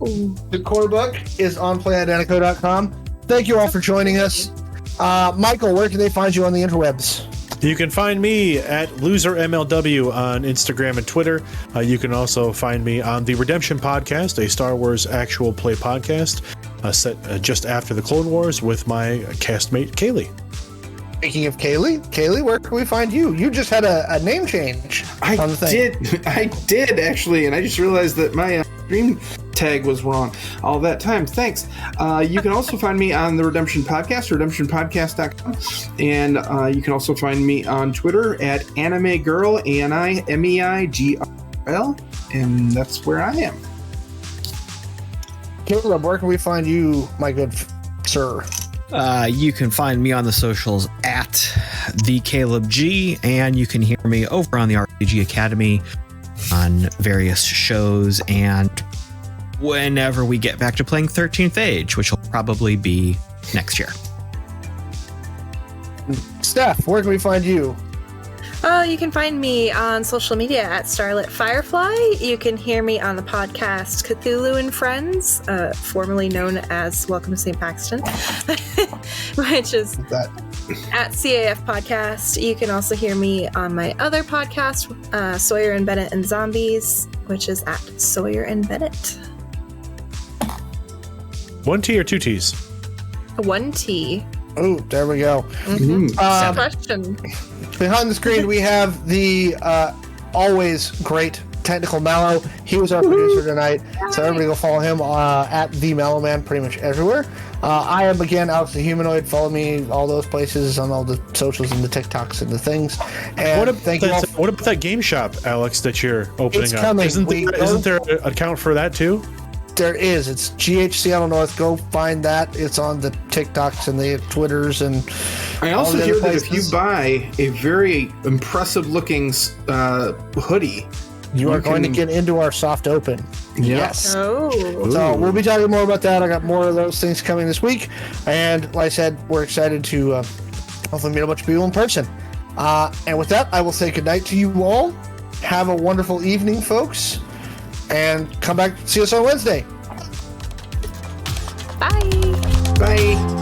The core book is on playidentico.com. Thank you all for joining us. Michael, where can they find you on the interwebs? You can find me at LoserMLW on Instagram and Twitter. You can also find me on the Redemption Podcast, a Star Wars actual play podcast set just after the Clone Wars with my castmate Kaylee. Speaking of Kaylee, where can we find you? You just had a name change on the thing. I did actually, and I just realized that my stream tag was wrong all that time. Thanks. You can also find me on the Redemption Podcast, redemptionpodcast.com, and you can also find me on Twitter at AnimeGirl, ANIMEIGRL, and that's where I am. Caleb, where can we find you, my good sir? You can find me on the socials at the Caleb G, and you can hear me over on the RPG Academy on various shows, and whenever we get back to playing 13th Age, which will probably be next year. Steph, where can we find you? You can find me on social media at Starlit Firefly. You can hear me on the podcast Cthulhu and Friends, formerly known as Welcome to St. Paxton, which is at CAF Podcast. You can also hear me on my other podcast, Sawyer and Bennett and Zombies, which is at Sawyer and Bennett. 1 T or 2 T's? 1 T. Ooh, there we go. Question. Behind the screen, we have the always great technical Mallo. He was our producer tonight, so everybody go follow him at the Mallo Man pretty much everywhere. I am again Alex the Humanoid. Follow me all those places on all the socials and the TikToks and the things. And What about that game shop, Alex, that you're opening It's up? coming. Isn't there an account for that too? There is. It's GH Seattle North. Go find that. It's on the TikToks and the Twitters and. I all also the hear other that if you places. buy a very impressive looking hoodie, You are going to can- get into our soft open. Yes. Oh. So we'll be talking more about that. I got more of those things coming this week. And like I said, we're excited to hopefully meet a bunch of people in person. And with that, I will say goodnight to you all. Have a wonderful evening, folks. And come back see us on Wednesday. Bye. bye.